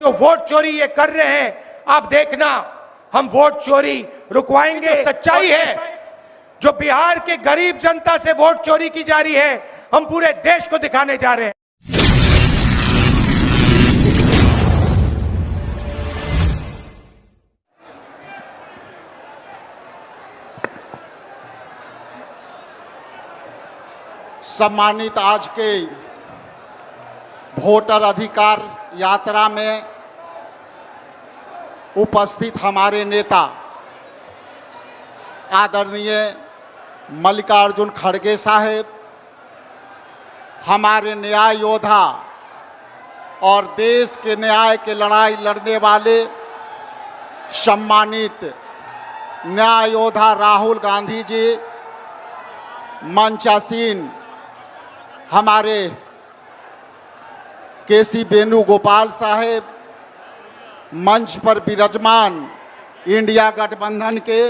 जो वोट चोरी ये कर रहे हैं, आप देखना हम वोट चोरी रुकवाएंगे। सच्चाई है, जो बिहार के गरीब जनता से वोट चोरी की जा रही है, हम पूरे देश को दिखाने जा रहे हैं। सम्मानित, आज के वोटर अधिकार यात्रा में उपस्थित हमारे नेता आदरणीय मल्लिकार्जुन खड़गे साहेब, हमारे न्याय योद्धा और देश के न्याय के लड़ाई लड़ने वाले सम्मानित न्याय योद्धा राहुल गांधी जी, मंचासीन हमारे केसी वेणुगोपाल साहेब, मंच पर विराजमान इंडिया गठबंधन के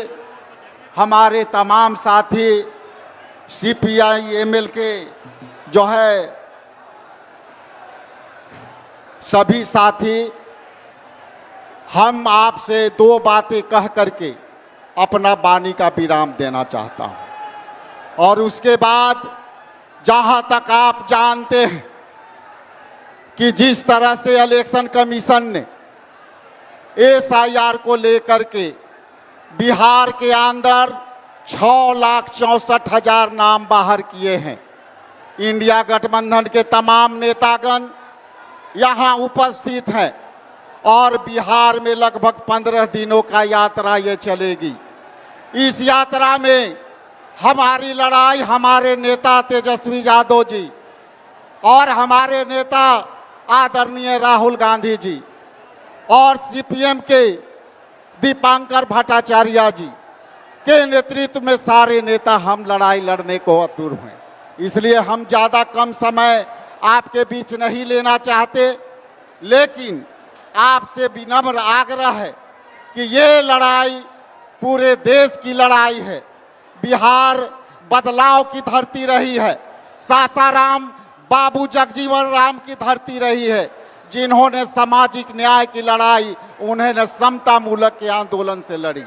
हमारे तमाम साथी, सीपीआई एमएल के जो है सभी साथी, हम आपसे दो बातें कह करके अपना वाणी का विराम देना चाहता हूं। और उसके बाद जहां तक आप जानते हैं कि जिस तरह से इलेक्शन कमीशन ने एसआईआर को लेकर के बिहार के अंदर 6,64,000 नाम बाहर किए हैं, इंडिया गठबंधन के तमाम नेतागण यहाँ उपस्थित हैं और बिहार में लगभग 15 दिनों का यात्रा ये चलेगी। इस यात्रा में हमारी लड़ाई हमारे नेता तेजस्वी यादव जी और हमारे नेता आदरणीय राहुल गांधी जी और सीपीएम के दीपांकर भट्टाचार्य जी के नेतृत्व में सारे नेता हम लड़ाई लड़ने को आतुर हैं। इसलिए हम ज़्यादा कम समय आपके बीच नहीं लेना चाहते, लेकिन आपसे विनम्र आग्रह है कि ये लड़ाई पूरे देश की लड़ाई है। बिहार बदलाव की धरती रही है, सासाराम बाबू जगजीवन राम की धरती रही है, जिन्होंने सामाजिक न्याय की लड़ाई उन्होंने समता मूलक के आंदोलन से लड़ी।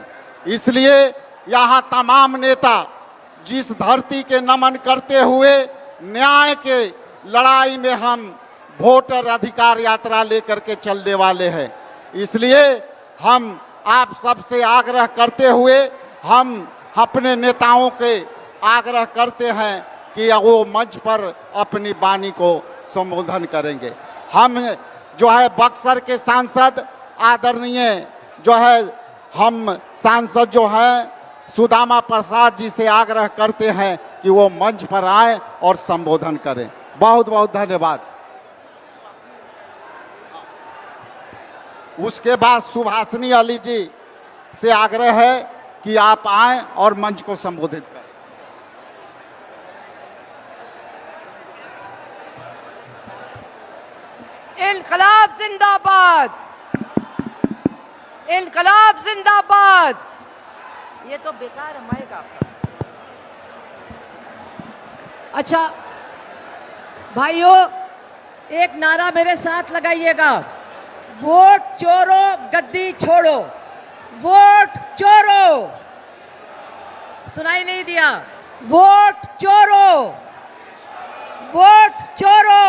इसलिए यहाँ तमाम नेता जिस धरती के नमन करते हुए न्याय के लड़ाई में हम वोटर अधिकार यात्रा लेकर के चलने वाले हैं। इसलिए हम आप सबसे आग्रह करते हुए हम अपने नेताओं के आग्रह करते हैं कि वो मंच पर अपनी वाणी को संबोधन करेंगे। हम जो है बक्सर के सांसद आदरणीय जो है हम सांसद जो हैं सुदामा प्रसाद जी से आग्रह करते हैं कि वो मंच पर आए और संबोधन करें। बहुत बहुत धन्यवाद। उसके बाद सुभाषिनी अली जी से आग्रह है कि आप आएं और मंच को संबोधित करें। इनकलाब जिंदाबाद, इनकलाब जिंदाबाद। ये तो बेकार है माइक आपका। अच्छा भाइयों, एक नारा मेरे साथ लगाइएगा, वोट चोरो गद्दी छोड़ो, वोट चोरो। सुनाई नहीं दिया? वोट चोरो, वोट चोरो।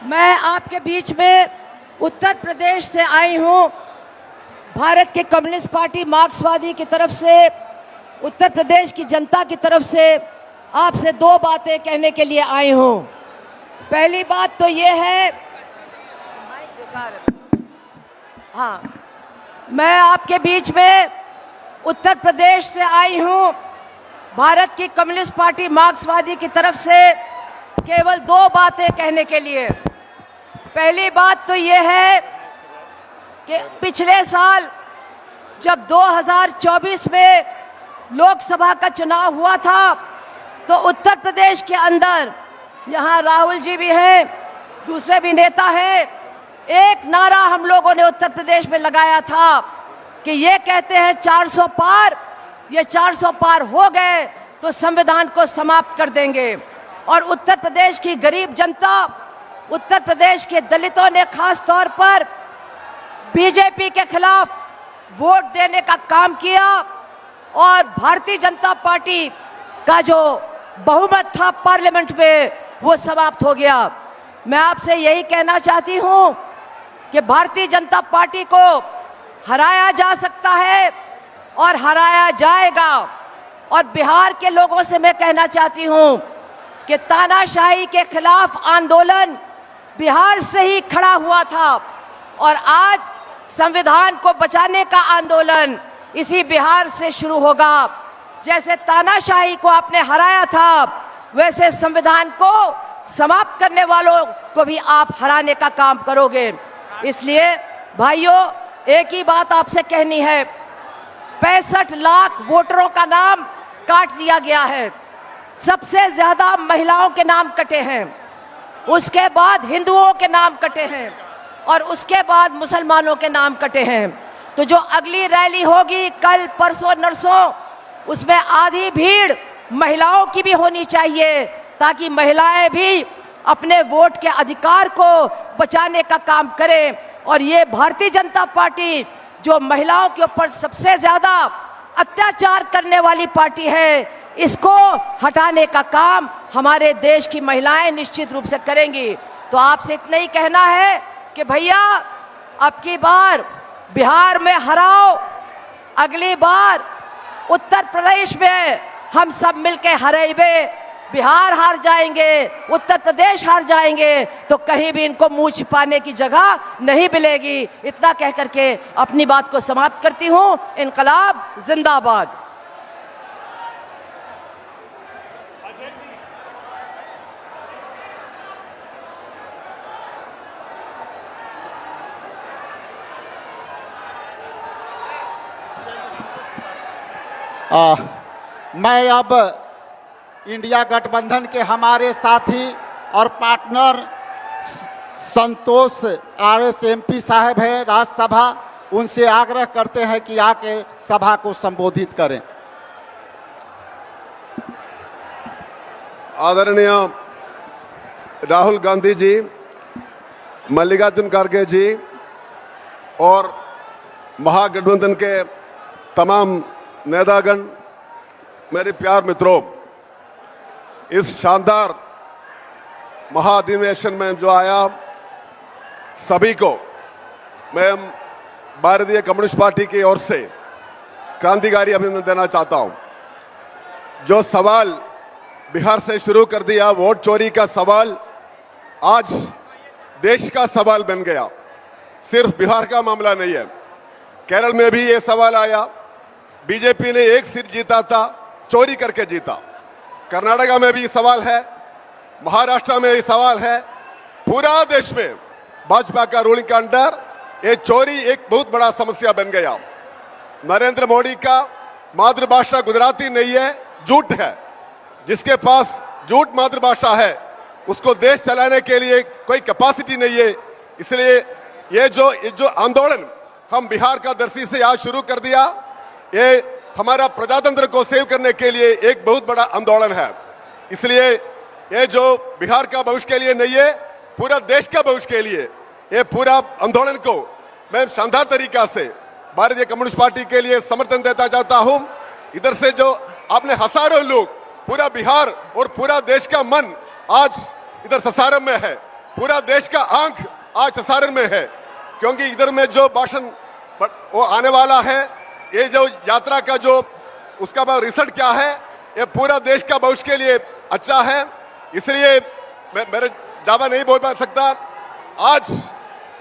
मैं आपके बीच में उत्तर प्रदेश से आई हूं। भारत के कम्युनिस्ट पार्टी मार्क्सवादी की तरफ से, उत्तर प्रदेश की जनता की तरफ से आपसे दो बातें कहने के लिए आई हूं। पहली बात तो ये है, हाँ, मैं आपके बीच में उत्तर प्रदेश से आई हूं। भारत की कम्युनिस्ट पार्टी मार्क्सवादी की तरफ से केवल दो बातें कहने के लिए। पहली बात तो ये है कि पिछले साल जब 2024 में लोकसभा का चुनाव हुआ था, तो उत्तर प्रदेश के अंदर, यहाँ राहुल जी भी हैं, दूसरे भी नेता हैं, एक नारा हम लोगों ने उत्तर प्रदेश में लगाया था कि ये कहते हैं 400 पार, ये 400 पार हो गए तो संविधान को समाप्त कर देंगे। और उत्तर प्रदेश की गरीब जनता उत्तर प्रदेश के दलितों ने खास तौर पर बीजेपी के खिलाफ वोट देने का काम किया और भारतीय जनता पार्टी का जो बहुमत था पार्लियामेंट में वो समाप्त हो गया। मैं आपसे यही कहना चाहती हूं कि भारतीय जनता पार्टी को हराया जा सकता है और हराया जाएगा। और बिहार के लोगों से मैं कहना चाहती हूं कि तानाशाही के खिलाफ आंदोलन बिहार से ही खड़ा हुआ था और आज संविधान को बचाने का आंदोलन इसी बिहार से शुरू होगा। जैसे तानाशाही को आपने हराया था वैसे संविधान को समाप्त करने वालों को भी आप हराने का काम करोगे। इसलिए भाइयों, एक ही बात आपसे कहनी है, 65 लाख वोटरों का नाम काट दिया गया है। सबसे ज्यादा महिलाओं के नाम कटे हैं, उसके बाद हिंदुओं के नाम कटे हैं और उसके बाद मुसलमानों के नाम कटे हैं। तो जो अगली रैली होगी कल परसों नरसों, उसमें आधी भीड़ महिलाओं की भी होनी चाहिए ताकि महिलाएं भी अपने वोट के अधिकार को बचाने का काम करें। और ये भारतीय जनता पार्टी जो महिलाओं के ऊपर सबसे ज्यादा अत्याचार करने वाली पार्टी है, इसको हटाने का काम हमारे देश की महिलाएं निश्चित रूप से करेंगी। तो आपसे इतना ही कहना है कि भैया अब की बार बिहार में हराओ, अगली बार उत्तर प्रदेश में हम सब मिलके हराइबे। बिहार हार जाएंगे, उत्तर प्रदेश हार जाएंगे तो कहीं भी इनको मुंह छिपाने की जगह नहीं मिलेगी। इतना कह करके अपनी बात को समाप्त करती हूं। इनकलाब जिंदाबाद। मैं अब इंडिया गठबंधन के हमारे साथी और पार्टनर संतोष RS MP साहब हैं राज्यसभा, उनसे आग्रह करते हैं कि आके सभा को संबोधित करें। आदरणीय राहुल गांधी जी, मल्लिकार्जुन खड़गे जी और महागठबंधन के तमाम नेतागण, मेरे प्यार मित्रों, इस शानदार महाधिवेशन में जो आया सभी को मैं भारतीय कम्युनिस्ट पार्टी की ओर से क्रांतिकारी अभिनंदन देना चाहता हूं। जो सवाल बिहार से शुरू कर दिया, वोट चोरी का सवाल, आज देश का सवाल बन गया। सिर्फ बिहार का मामला नहीं है, केरल में भी ये सवाल आया। बीजेपी ने एक सीट जीता था, चोरी करके जीता। कर्नाटका में भी सवाल है, महाराष्ट्र में भी सवाल है। पूरा देश में भाजपा का रूलिंग के अंडर ये चोरी एक बहुत बड़ा समस्या बन गया। नरेंद्र मोदी का मातृभाषा गुजराती नहीं है, झूठ है। जिसके पास झूठ मातृभाषा है उसको देश चलाने के लिए कोई कैपेसिटी नहीं है। इसलिए ये जो आंदोलन हम बिहार का दर्शी से आज शुरू कर दिया, ये हमारा प्रजातंत्र को सेव करने के लिए एक बहुत बड़ा आंदोलन है। इसलिए ये जो बिहार का भविष्य के लिए नहीं है, पूरा देश का भविष्य के लिए ये पूरा आंदोलन को मैं शानदार तरीका से भारतीय कम्युनिस्ट पार्टी के लिए समर्थन देता चाहता हूं। इधर से जो आपने हजारों लोग, पूरा बिहार और पूरा देश का मन आज इधर सासाराम में है, पूरा देश का आंख आज सासाराम में है, क्योंकि इधर में जो भाषण वो आने वाला है, ये जो यात्रा का जो उसका रिजल्ट क्या है, ये पूरा देश का भविष्य के लिए अच्छा है। इसलिए मैं मेरे ज्यादा नहीं बोल पा सकता। आज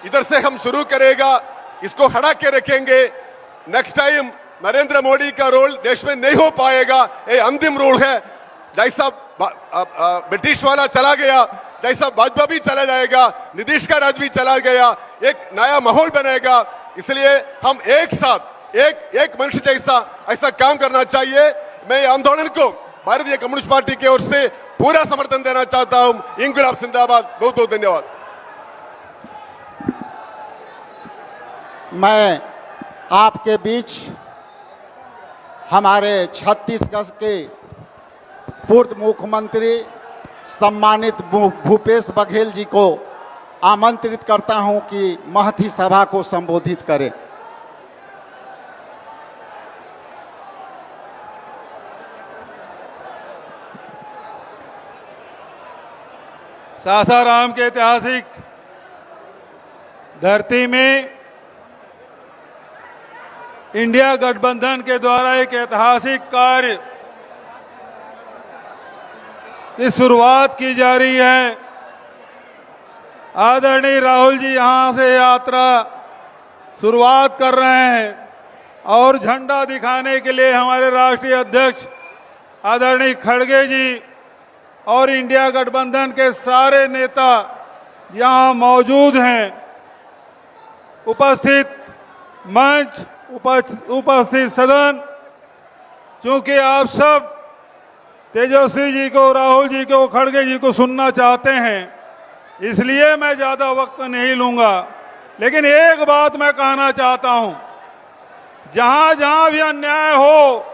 इधर से हम शुरू करेगा, इसको हटा के रखेंगे। नेक्स्ट टाइम नरेंद्र मोदी का रोल देश में नहीं हो पाएगा, ये अंतिम रोल है। जैसा ब्रिटिश वाला चला गया, जैसा भाजपा भी चला जाएगा, नीतीश का राज भी चला गया, एक नया माहौल बनेगा। इसलिए हम एक साथ एक मनुष्य जैसा ऐसा काम करना चाहिए। मैं आंदोलन को भारतीय कम्युनिस्ट पार्टी की ओर से पूरा समर्थन देना चाहता हूं। इंकलाब जिंदाबाद। बहुत बहुत धन्यवाद। मैं आपके बीच हमारे छत्तीसगढ़ के पूर्व मुख्यमंत्री सम्मानित भूपेश बघेल जी को आमंत्रित करता हूं कि महती सभा को संबोधित करें। सासाराम के ऐतिहासिक धरती में इंडिया गठबंधन के द्वारा एक ऐतिहासिक कार्य की शुरुआत की जा रही है। आदरणीय राहुल जी यहां से यात्रा शुरुआत कर रहे हैं और झंडा दिखाने के लिए हमारे राष्ट्रीय अध्यक्ष आदरणीय खड़गे जी और इंडिया गठबंधन के सारे नेता यहां मौजूद हैं। उपस्थित मंच, उपस्थित सदन, चूंकि आप सब तेजस्वी जी को, राहुल जी को, खड़गे जी को सुनना चाहते हैं, इसलिए मैं ज्यादा वक्त नहीं लूंगा। लेकिन एक बात मैं कहना चाहता हूं, जहां जहां भी अन्याय हो,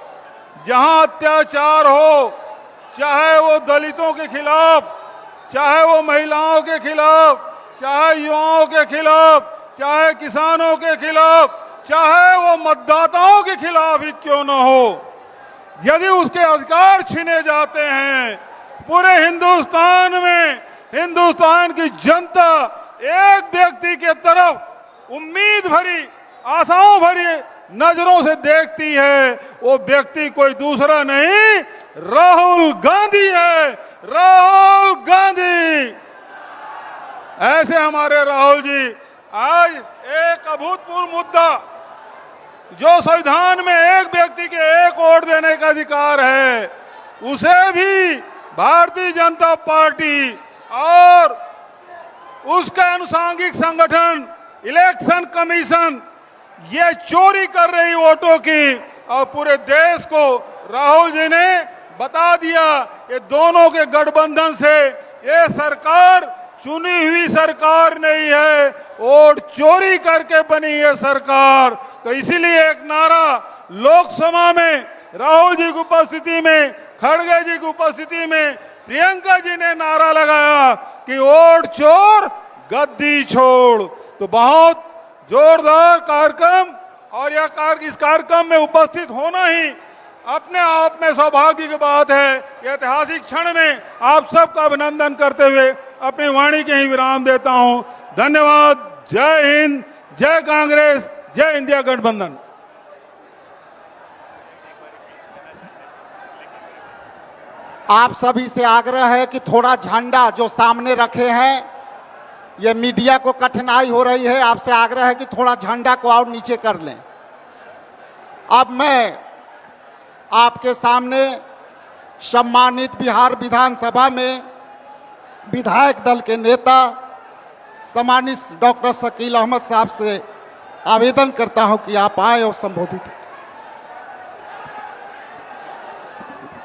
जहां अत्याचार हो, चाहे वो दलितों के खिलाफ, चाहे वो महिलाओं के खिलाफ, चाहे युवाओं के खिलाफ, चाहे किसानों के खिलाफ, चाहे वो मतदाताओं के खिलाफ ही क्यों न हो, यदि उसके अधिकार छीने जाते हैं, पूरे हिंदुस्तान में हिंदुस्तान की जनता एक व्यक्ति के तरफ उम्मीद भरी, आशाओं भरी नजरों से देखती है। वो व्यक्ति कोई दूसरा नहीं, राहुल गांधी है। राहुल गांधी। ऐसे हमारे राहुल जी आज एक अभूतपूर्व मुद्दा, जो संविधान में एक व्यक्ति के एक वोट देने का अधिकार है, उसे भी भारतीय जनता पार्टी और उसके अनुसांगिक संगठन इलेक्शन कमीशन ये चोरी कर रही वोटों की, और पूरे देश को राहुल जी ने बता दिया ये दोनों के गठबंधन से ये सरकार चुनी हुई सरकार नहीं है, वोट चोरी करके बनी है सरकार। तो इसीलिए एक नारा लोकसभा में राहुल जी की उपस्थिति में, खड़गे जी की उपस्थिति में प्रियंका जी ने नारा लगाया कि वोट चोर गद्दी छोड़। तो बहुत जोरदार कार्यक्रम, और यह इस कार्यक्रम में उपस्थित होना ही अपने आप में सौभाग्य की बात है। ऐतिहासिक क्षण में आप सबका अभिनंदन करते हुए अपनी वाणी के ही विराम देता हूं। धन्यवाद। जय हिंद, जय कांग्रेस, जय इंडिया गठबंधन। आप सभी से आग्रह है कि थोड़ा झंडा जो सामने रखे हैं, ये मीडिया को कठिनाई हो रही है, आपसे आग्रह है कि थोड़ा झंडा को और नीचे कर लें। अब मैं आपके सामने सम्मानित बिहार विधानसभा में विधायक दल के नेता सम्मानित डॉक्टर शकील अहमद साहब से आवेदन करता हूं कि आप आए और संबोधित करें।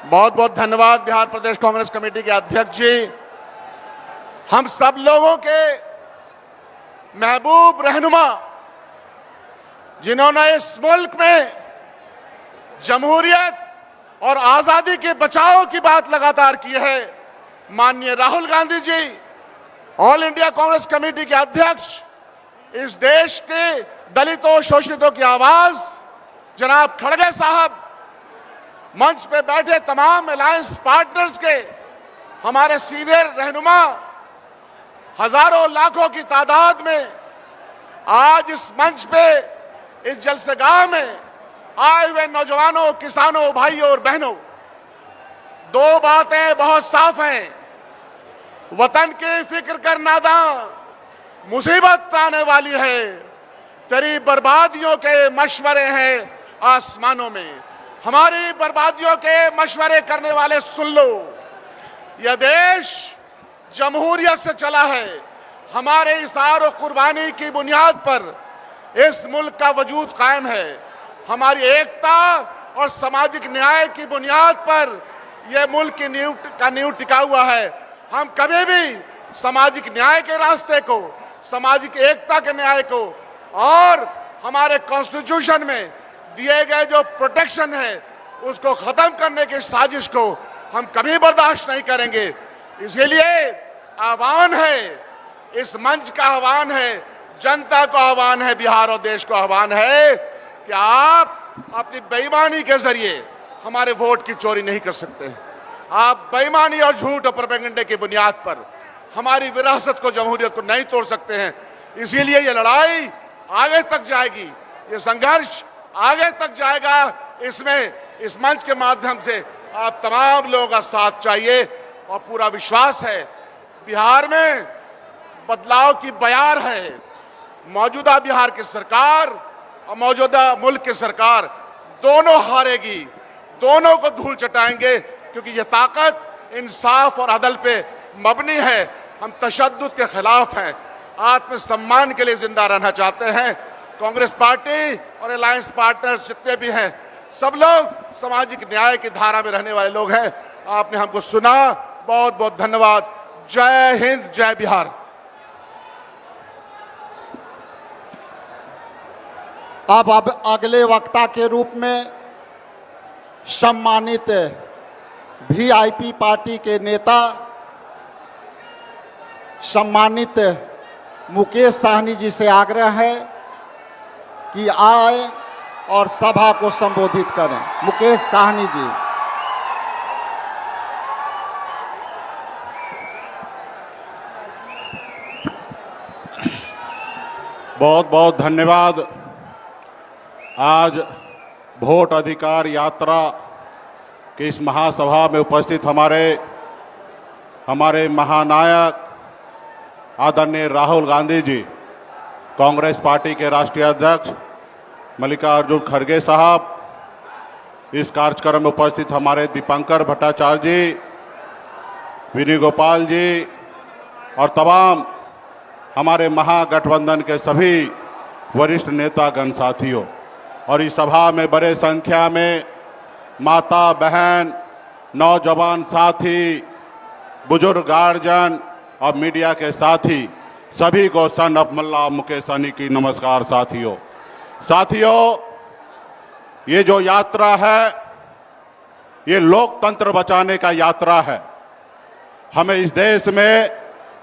बहुत बहुत धन्यवाद बिहार प्रदेश कांग्रेस कमेटी के अध्यक्ष जी। हम सब लोगों के महबूब रहनुमा, जिन्होंने इस मुल्क में जमहूरियत और आजादी के बचाव की बात लगातार की है, माननीय Rahul Gandhi ji, all India Congress committee के अध्यक्ष, इस देश के दलितों शोषितों की आवाज जनाब खड़गे साहब, मंच पे बैठे तमाम अलायंस पार्टनर्स के हमारे सीनियर रहनुमा, हजारों लाखों की तादाद में आज इस मंच पे, इस जलसेगाह में आए हुए नौजवानों, किसानों, भाइयों और बहनों, दो बातें बहुत साफ हैं। वतन की फिक्र कर नादां, मुसीबत आने वाली है, तेरी बर्बादियों के मशवरे हैं आसमानों में। हमारी बर्बादियों के मशवरे करने वाले सुन लो। यह देश जमहूरियत से चला है। हमारे इसार और कुर्बानी की बुनियाद पर इस मुल्क का वजूद कायम है। हमारी एकता और सामाजिक न्याय की बुनियाद पर यह मुल्क की नींव टिका हुआ है। हम कभी भी सामाजिक न्याय के रास्ते को, सामाजिक एकता के न्याय को और हमारे कॉन्स्टिट्यूशन में दिए गए जो प्रोटेक्शन है उसको खत्म करने की साजिश को हम कभी बर्दाश्त नहीं करेंगे। इसीलिए आह्वान है इस मंच का आह्वान है, जनता को आह्वान है, बिहार और देश को आह्वान है कि आप अपनी बेईमानी के जरिए हमारे वोट की चोरी नहीं कर सकते। आप बेईमानी और झूठ और प्रोपेगेंडे की बुनियाद पर हमारी विरासत को, जमहूरियत को नहीं तोड़ सकते हैं। इसीलिए ये लड़ाई आगे तक जाएगी, ये संघर्ष आगे तक जाएगा। इसमें इस मंच के माध्यम से आप तमाम लोगों का साथ चाहिए और पूरा विश्वास है बिहार में बदलाव की बयार है। मौजूदा बिहार की सरकार और मौजूदा मुल्क की सरकार दोनों हारेगी, दोनों को धूल चटाएंगे, क्योंकि ये ताकत इंसाफ और अदल पे मबनी है। हम तशद्दुद के खिलाफ हैं, आत्मसम्मान के लिए जिंदा रहना चाहते हैं। कांग्रेस पार्टी और अलायंस पार्टनर्स जितने भी हैं, सब लोग सामाजिक न्याय की धारा में रहने वाले लोग हैं। आपने हमको सुना, बहुत बहुत धन्यवाद। जय हिंद, जय बिहार। अब अगले वक्ता के रूप में सम्मानित वीआईपी पार्टी के नेता सम्मानित मुकेश साहनी जी से आग्रह है कि आए और सभा को संबोधित करें। मुकेश साहनी जी। बहुत बहुत धन्यवाद। आज वोट अधिकार यात्रा की इस महासभा में उपस्थित हमारे महानायक आदरणीय राहुल गांधी जी, कांग्रेस पार्टी के राष्ट्रीय अध्यक्ष मल्लिकार्जुन खड़गे साहब, इस कार्यक्रम में उपस्थित हमारे दीपंकर भट्टाचार्य जी, विनय गोपाल जी और तमाम हमारे महागठबंधन के सभी वरिष्ठ नेतागण साथियों, और इस सभा में बड़े संख्या में माता बहन, नौजवान साथी, बुजुर्ग गार्जियन और मीडिया के साथी, सभी को सन ऑफ मल्ला मुकेश साहनी की नमस्कार। साथियों, ये जो यात्रा है, ये लोकतंत्र बचाने का यात्रा है। हमें इस देश में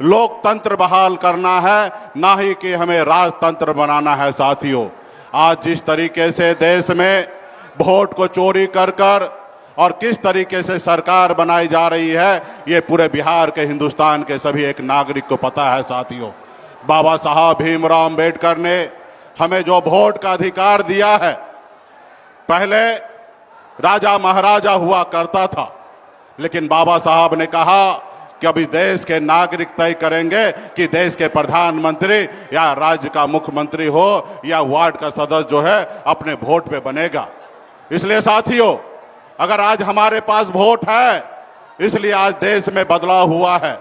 लोकतंत्र बहाल करना है, ना ही कि हमें राजतंत्र बनाना है। साथियों, आज जिस तरीके से देश में वोट को चोरी कर और किस तरीके से सरकार बनाई जा रही है, ये पूरे बिहार के, हिंदुस्तान के सभी एक नागरिक को पता है। साथियों, बाबा साहब भीमराव अंबेडकर ने हमें जो वोट का अधिकार दिया है, पहले राजा महाराजा हुआ करता था, लेकिन बाबा साहब ने कहा कि अभी देश के नागरिक तय करेंगे कि देश के प्रधानमंत्री या राज्य का मुख्यमंत्री हो या वार्ड का सदस्य जो है अपने वोट पे बनेगा। इसलिए साथियों, अगर आज हमारे पास वोट है, इसलिए आज देश में बदलाव हुआ है।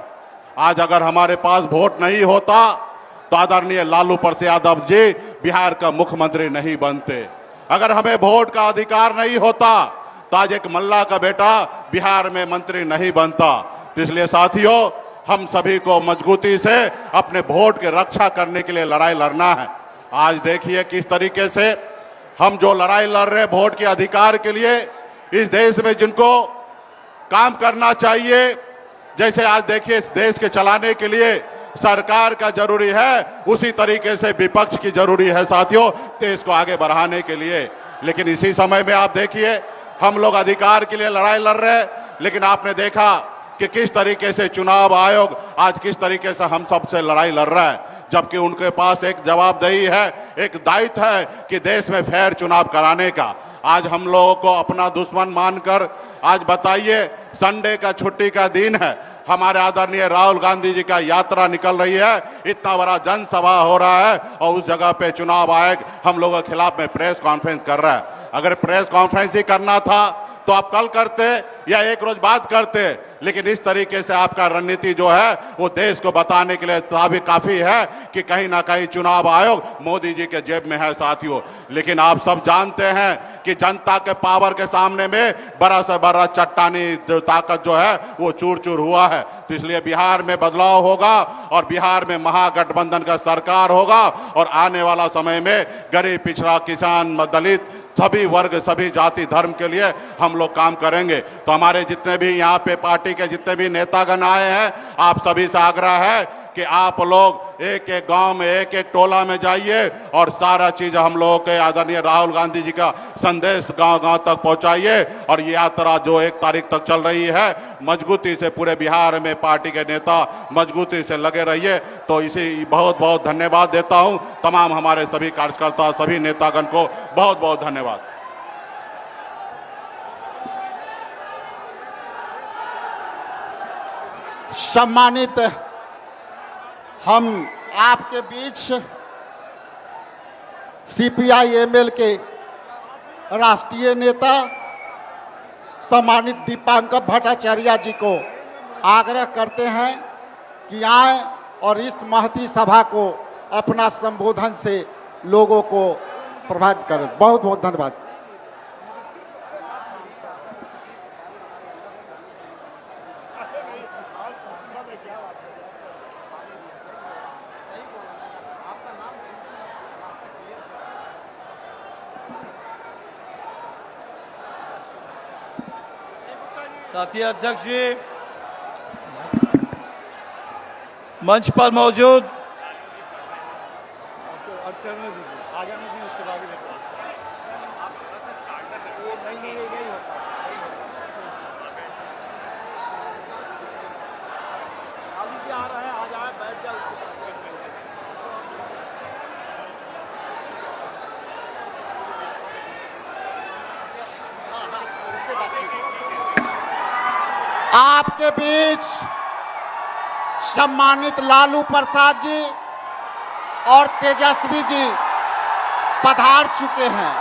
आज अगर हमारे पास वोट नहीं होता तो आदरणीय लालू प्रसाद यादव जी बिहार का मुख्यमंत्री नहीं बनते। अगर हमें वोट का अधिकार नहीं होता तो आज एक मल्ला का बेटा बिहार में मंत्री नहीं बनता। तो इसलिए साथियों, हम सभी को मजबूती से अपने वोट की रक्षा करने के लिए लड़ाई लड़ना है। आज देखिए किस तरीके से हम जो लड़ाई लड़ रहे हैं वोट के अधिकार के लिए, इस देश में जिनको काम करना चाहिए, जैसे आज देखिए इस देश के चलाने के लिए सरकार का जरूरी है, उसी तरीके से विपक्ष की जरूरी है साथियों, देश को आगे बढ़ाने के लिए। लेकिन इसी समय में आप देखिए हम लोग अधिकार के लिए लड़ाई लड़ रहे हैं, लेकिन आपने देखा कि किस तरीके से चुनाव आयोग आज किस तरीके से हम सबसे लड़ाई लड़ रहा है, जबकि उनके पास एक जवाबदेही है, एक दायित्व है कि देश में फेयर चुनाव कराने का। आज हम लोगों को अपना दुश्मन मानकर, आज बताइए संडे का छुट्टी का दिन है, हमारे आदरणीय राहुल गांधी जी का यात्रा निकल रही है, इतना बड़ा जनसभा हो रहा है और उस जगह पे चुनाव आयोग हम लोगों के खिलाफ में प्रेस कॉन्फ्रेंस कर रहा है। अगर प्रेस कॉन्फ्रेंस ही करना था तो आप कल करते या एक रोज बाद करते, लेकिन इस तरीके से आपका रणनीति जो है वो देश को बताने के लिए काफी है कि कहीं ना कहीं चुनाव आयोग मोदी जी के जेब में है साथियों। लेकिन आप सब जानते हैं कि जनता के पावर के सामने में बड़ा से बड़ा चट्टानी ताकत जो है वो चूर चूर हुआ है। तो इसलिए बिहार में बदलाव होगा और बिहार में महागठबंधन का सरकार होगा और आने वाला समय में गरीब, पिछड़ा, किसान, दलित, सभी वर्ग, सभी जाति धर्म के लिए हम लोग काम करेंगे। तो तो हमारे जितने भी यहाँ पे पार्टी के जितने भी नेतागण आए हैं, आप सभी से आग्रह है कि आप लोग एक एक गांव में, एक एक टोला में जाइए और सारा चीज हम लोगों के आदरणीय राहुल गांधी जी का संदेश गांव गांव तक पहुंचाइए। और ये यात्रा जो 1 तारीख तक चल रही है, मजबूती से पूरे बिहार में पार्टी के नेता मजबूती से लगे रहिए। तो इसी बहुत बहुत धन्यवाद देता हूं तमाम हमारे सभी कार्यकर्ता, सभी नेतागण को बहुत बहुत धन्यवाद। सम्मानित, हम आपके बीच CPI-ML के राष्ट्रीय नेता सम्मानित दीपांकर भट्टाचार्य जी को आग्रह करते हैं कि आए और इस महती सभा को अपना संबोधन से लोगों को प्रभावित करें। बहुत बहुत धन्यवाद। साथी अध्यक्ष जी, मंच पर मौजूद आपके बीच सम्मानित लालू प्रसाद जी और तेजस्वी जी पधार चुके हैं।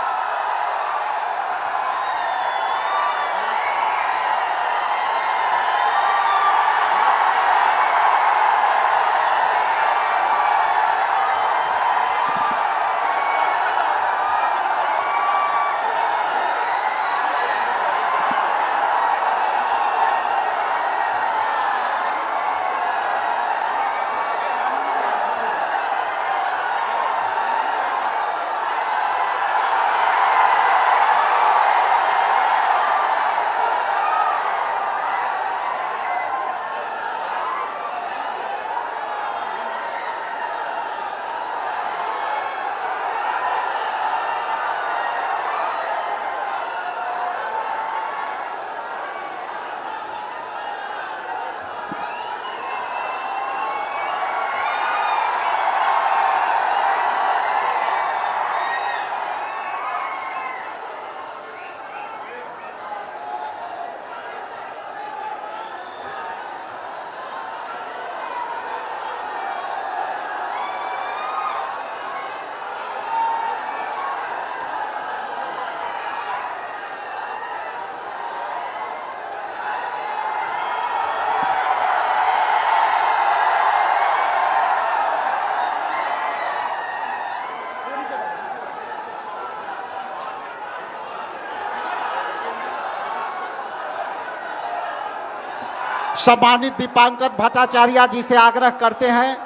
सम्मानित दीपांकर भट्टाचार्य जी से आग्रह करते हैं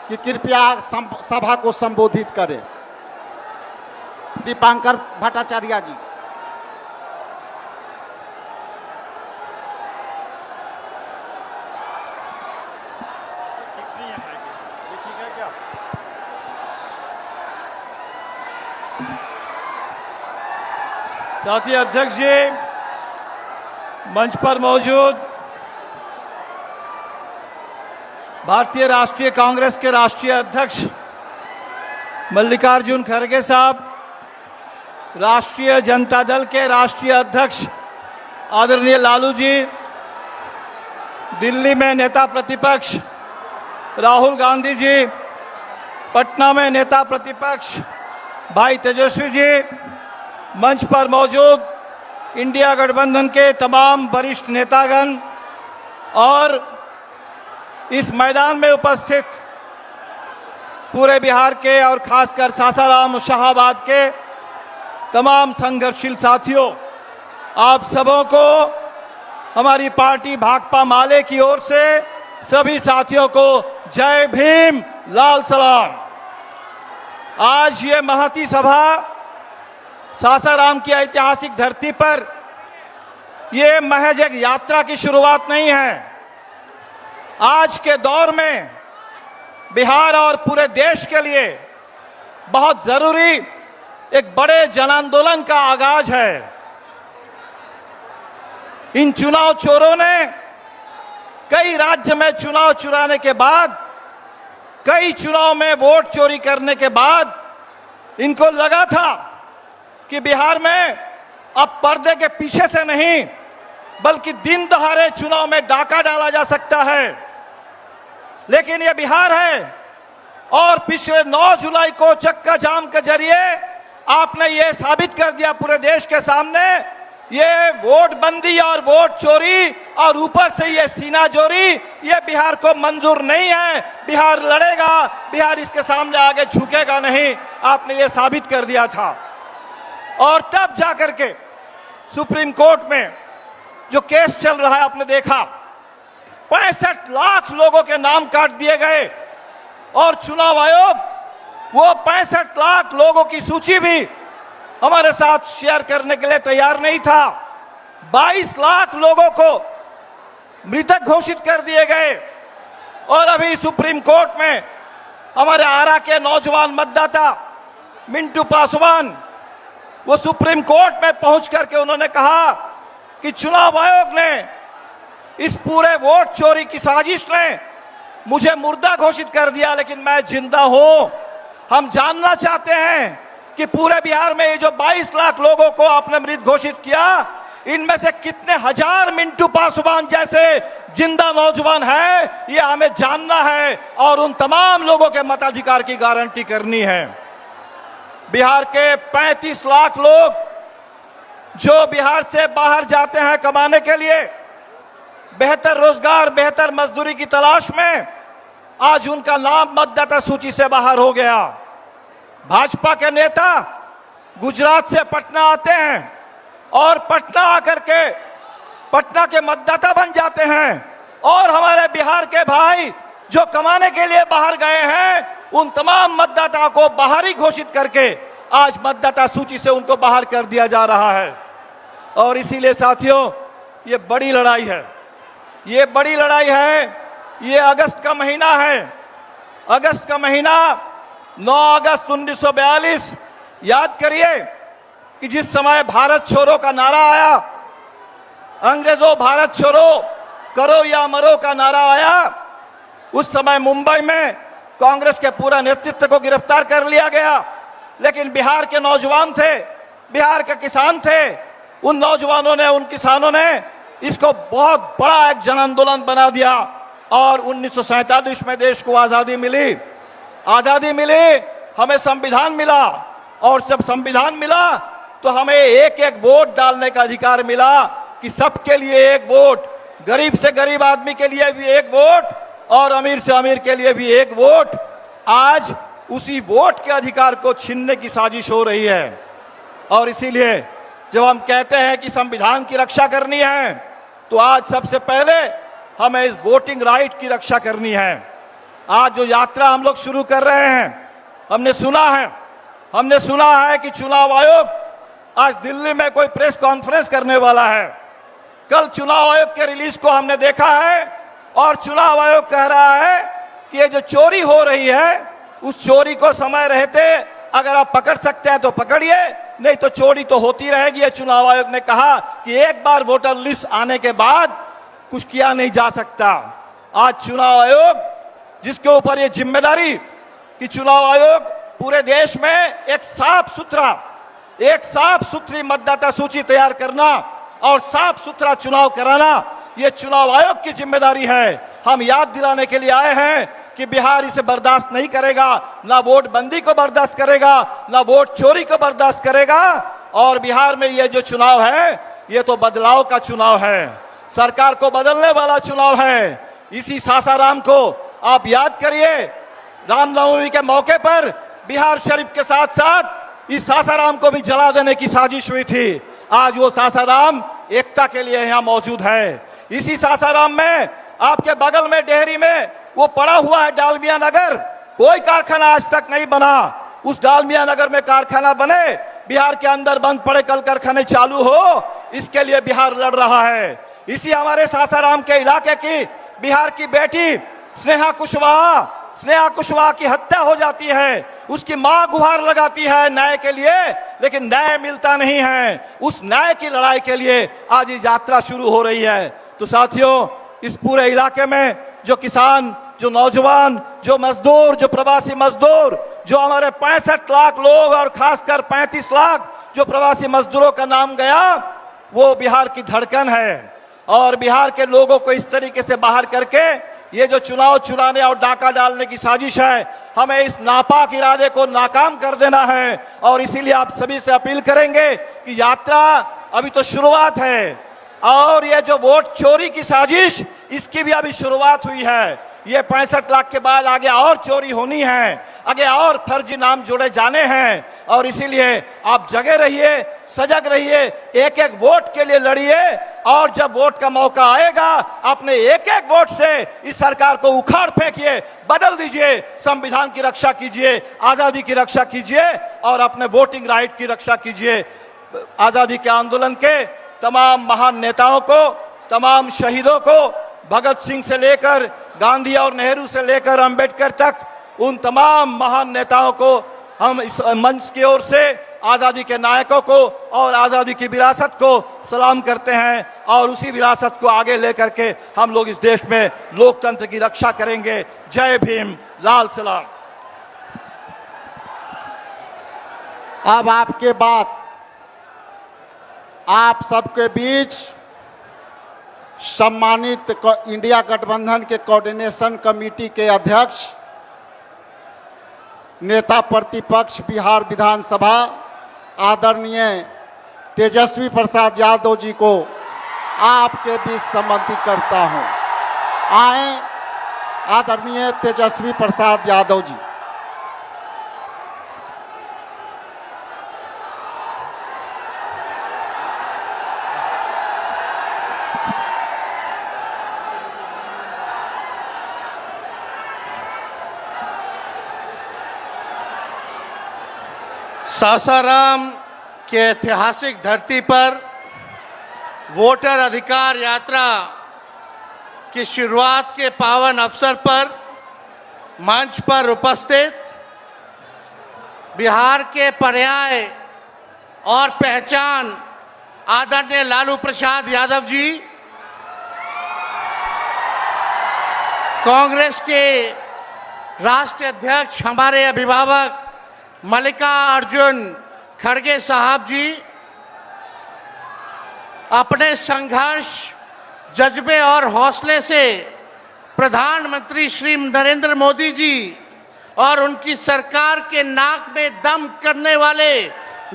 कि कृपया सभा को संबोधित करें। दीपांकर भट्टाचार्य जी। साथी अध्यक्ष जी, मंच पर मौजूद भारतीय राष्ट्रीय कांग्रेस के राष्ट्रीय अध्यक्ष मल्लिकार्जुन खड़गे साहब, राष्ट्रीय जनता दल के राष्ट्रीय अध्यक्ष आदरणीय लालू जी, दिल्ली में नेता प्रतिपक्ष राहुल गांधी जी, पटना में नेता प्रतिपक्ष भाई तेजस्वी जी, मंच पर मौजूद इंडिया गठबंधन के तमाम वरिष्ठ नेतागण और इस मैदान में उपस्थित पूरे बिहार के और खासकर सासाराम शाहाबाद के तमाम संघर्षशील साथियों, आप सबों को हमारी पार्टी भाकपा माले की ओर से सभी साथियों को जय भीम, लाल सलाम। आज ये महती सभा सासाराम की ऐतिहासिक धरती पर ये महज एक यात्रा की शुरुआत नहीं है। आज के दौर में बिहार और पूरे देश के लिए बहुत जरूरी एक बड़े जन आंदोलन का आगाज है। इन चुनाव चोरों ने कई राज्य में चुनाव चुराने के बाद, कई चुनाव में वोट चोरी करने के बाद इनको लगा था कि बिहार में अब पर्दे के पीछे से नहीं बल्कि दिन दहाड़े चुनाव में डाका डाला जा सकता है। लेकिन यह बिहार है और पिछले 9 जुलाई को चक्का जाम के जरिए आपने ये साबित कर दिया पूरे देश के सामने, ये वोट बंदी और वोट चोरी और ऊपर से ये सीना जोरी, ये बिहार को मंजूर नहीं है। बिहार लड़ेगा, बिहार इसके सामने आगे झुकेगा नहीं। आपने ये साबित कर दिया था। और तब जाकर के सुप्रीम कोर्ट में जो केस चल रहा है, आपने देखा 65 लाख लोगों के नाम काट दिए गए और चुनाव आयोग वो 65 लाख लोगों की सूची भी हमारे साथ शेयर करने के लिए तैयार नहीं था। 22 लाख लोगों को मृतक घोषित कर दिए गए। और अभी सुप्रीम कोर्ट में हमारे आरा के नौजवान मतदाता मिंटू पासवान, वो सुप्रीम कोर्ट में पहुंच करके उन्होंने कहा कि चुनाव आयोग ने इस पूरे वोट चोरी की साजिश ने मुझे मुर्दा घोषित कर दिया, लेकिन मैं जिंदा हूं। हम जानना चाहते हैं कि पूरे बिहार में ये जो 22 लाख लोगों को आपने मृत घोषित किया, इनमें से कितने हजार मिंटू पासवान जैसे जिंदा नौजवान हैं, ये हमें जानना है और उन तमाम लोगों के मताधिकार की गारंटी करनी है। बिहार के 35 लाख लोग जो बिहार से बाहर जाते हैं कमाने के लिए, बेहतर रोजगार, बेहतर मजदूरी की तलाश में, आज उनका नाम मतदाता सूची से बाहर हो गया। भाजपा के नेता गुजरात से पटना आते हैं और पटना आकर के पटना के मतदाता बन जाते हैं, और हमारे बिहार के भाई जो कमाने के लिए बाहर गए हैं, उन तमाम मतदाताओं को बाहरी घोषित करके आज मतदाता सूची से उनको बाहर कर दिया जा रहा है। और इसीलिए साथियों, ये बड़ी लड़ाई है, ये बड़ी लड़ाई है। ये अगस्त का महीना है, अगस्त का महीना 9 अगस्त 1942। याद करिए कि जिस समय भारत छोड़ो का नारा आया, अंग्रेजों भारत छोड़ो करो या मरो का नारा आया, उस समय मुंबई में कांग्रेस के पूरा नेतृत्व को गिरफ्तार कर लिया गया। लेकिन बिहार के नौजवान थे, बिहार के किसान थे, उन नौजवानों ने, उन किसानों ने इसको बहुत बड़ा एक जन आंदोलन बना दिया और 1947 में देश को आजादी मिली। आजादी मिली, हमें संविधान मिला, और जब संविधान मिला तो हमें एक एक वोट डालने का अधिकार मिला कि सबके लिए एक वोट, गरीब से गरीब आदमी के लिए भी एक वोट और अमीर से अमीर के लिए भी एक वोट। आज उसी वोट के अधिकार को छीनने की साजिश हो रही है। और इसीलिए जब हम कहते हैं कि संविधान की रक्षा करनी है, तो आज सबसे पहले हमें इस वोटिंग राइट की रक्षा करनी है। आज जो यात्रा हम लोग शुरू कर रहे हैं, हमने सुना है कि चुनाव आयोग आज दिल्ली में कोई प्रेस कॉन्फ्रेंस करने वाला है। कल चुनाव आयोग के रिलीज को हमने देखा है और चुनाव आयोग कह रहा है कि ये जो चोरी हो रही है, उस चोरी को समय रहते अगर आप पकड़ सकते हैं तो पकड़िए, नहीं तो चोरी तो होती रहेगी। ये चुनाव आयोग ने कहा कि एक बार वोटर लिस्ट आने के बाद कुछ किया नहीं जा सकता। आज चुनाव आयोग, जिसके ऊपर ये जिम्मेदारी कि चुनाव आयोग पूरे देश में एक साफ सुथरी मतदाता सूची तैयार करना और साफ सुथरा चुनाव कराना, ये चुनाव आयोग की जिम्मेदारी है। हम याद दिलाने के लिए आए हैं कि बिहार इसे बर्दाश्त नहीं करेगा, ना वोट बंदी को बर्दाश्त करेगा, ना वोट चोरी को बर्दाश्त करेगा। और बिहार में ये जो चुनाव है, ये तो बदलाव का चुनाव है, सरकार को बदलने वाला चुनाव है। इसी सासाराम को आप याद करिए, रामनवमी के मौके पर बिहार शरीफ के साथ साथ इस सासाराम को भी जला देने की साजिश हुई थी। आज वो सासाराम एकता के लिए यहाँ मौजूद है। इसी सासाराम में आपके बगल में डेहरी में वो पड़ा हुआ है डालमिया नगर, कोई कारखाना आज तक नहीं बना। उस डालमिया नगर में कारखाना बने, बिहार के अंदर बंद पड़े कल कारखाने चालू हो, इसके लिए बिहार लड़ रहा है। इसी हमारे सासाराम के इलाके की बिहार की बेटी स्नेहा कुशवाहा की हत्या हो जाती है। उसकी मां गुहार लगाती है न्याय के लिए, लेकिन न्याय मिलता नहीं है। उस न्याय की लड़ाई के लिए आज ये यात्रा शुरू हो रही है। तो साथियों, इस पूरे इलाके में जो किसान, जो नौजवान, जो मजदूर, जो प्रवासी मजदूर, जो हमारे 65 लाख लोग और खासकर 35 लाख जो प्रवासी मजदूरों का नाम गया, वो बिहार की धड़कन है। और बिहार के लोगों को इस तरीके से बाहर करके ये जो चुनाव चुराने और डाका डालने की साजिश है, हमें इस नापाक इरादे को नाकाम कर देना है। और इसीलिए आप सभी से अपील करेंगे कि यात्रा अभी तो शुरुआत है, और ये जो वोट चोरी की साजिश, इसकी भी अभी शुरुआत हुई है। ये 65 लाख के बाद आगे और चोरी होनी है, आगे और फर्जी नाम जोड़े जाने हैं। और इसीलिए आप जगे रहिए, सजग रहिए, एक एक वोट के लिए लड़िए। और जब वोट का मौका आएगा, अपने एक एक वोट से इस सरकार को उखाड़ फेंकिए, बदल दीजिए, संविधान की रक्षा कीजिए, आजादी की रक्षा कीजिए और अपने वोटिंग राइट की रक्षा कीजिए। आजादी के आंदोलन के तमाम महान नेताओं को, तमाम शहीदों को, भगत सिंह से लेकर गांधी और नेहरू से लेकर अंबेडकर तक, उन तमाम महान नेताओं को हम इस मंच की ओर से आजादी के नायकों को और आजादी की विरासत को सलाम करते हैं। और उसी विरासत को आगे लेकर के हम लोग इस देश में लोकतंत्र की रक्षा करेंगे। जय भीम, लाल सलाम। अब आपके बाद आप सबके बीच सम्मानित इंडिया गठबंधन के कोऑर्डिनेशन कमेटी के अध्यक्ष, नेता प्रतिपक्ष बिहार विधानसभा आदरणीय तेजस्वी प्रसाद यादव जी को आपके बीच सम्मानित करता हूं। आए आदरणीय तेजस्वी प्रसाद यादव जी। सासाराम के ऐतिहासिक धरती पर वोटर अधिकार यात्रा की शुरुआत के पावन अवसर पर मंच पर उपस्थित बिहार के पर्याय और पहचान आदरणीय लालू प्रसाद यादव जी, कांग्रेस के राष्ट्रीय अध्यक्ष हमारे अभिभावक मल्लिकार्जुन खड़गे साहब जी, अपने संघर्ष, जज्बे और हौसले से प्रधानमंत्री श्री नरेंद्र मोदी जी और उनकी सरकार के नाक में दम करने वाले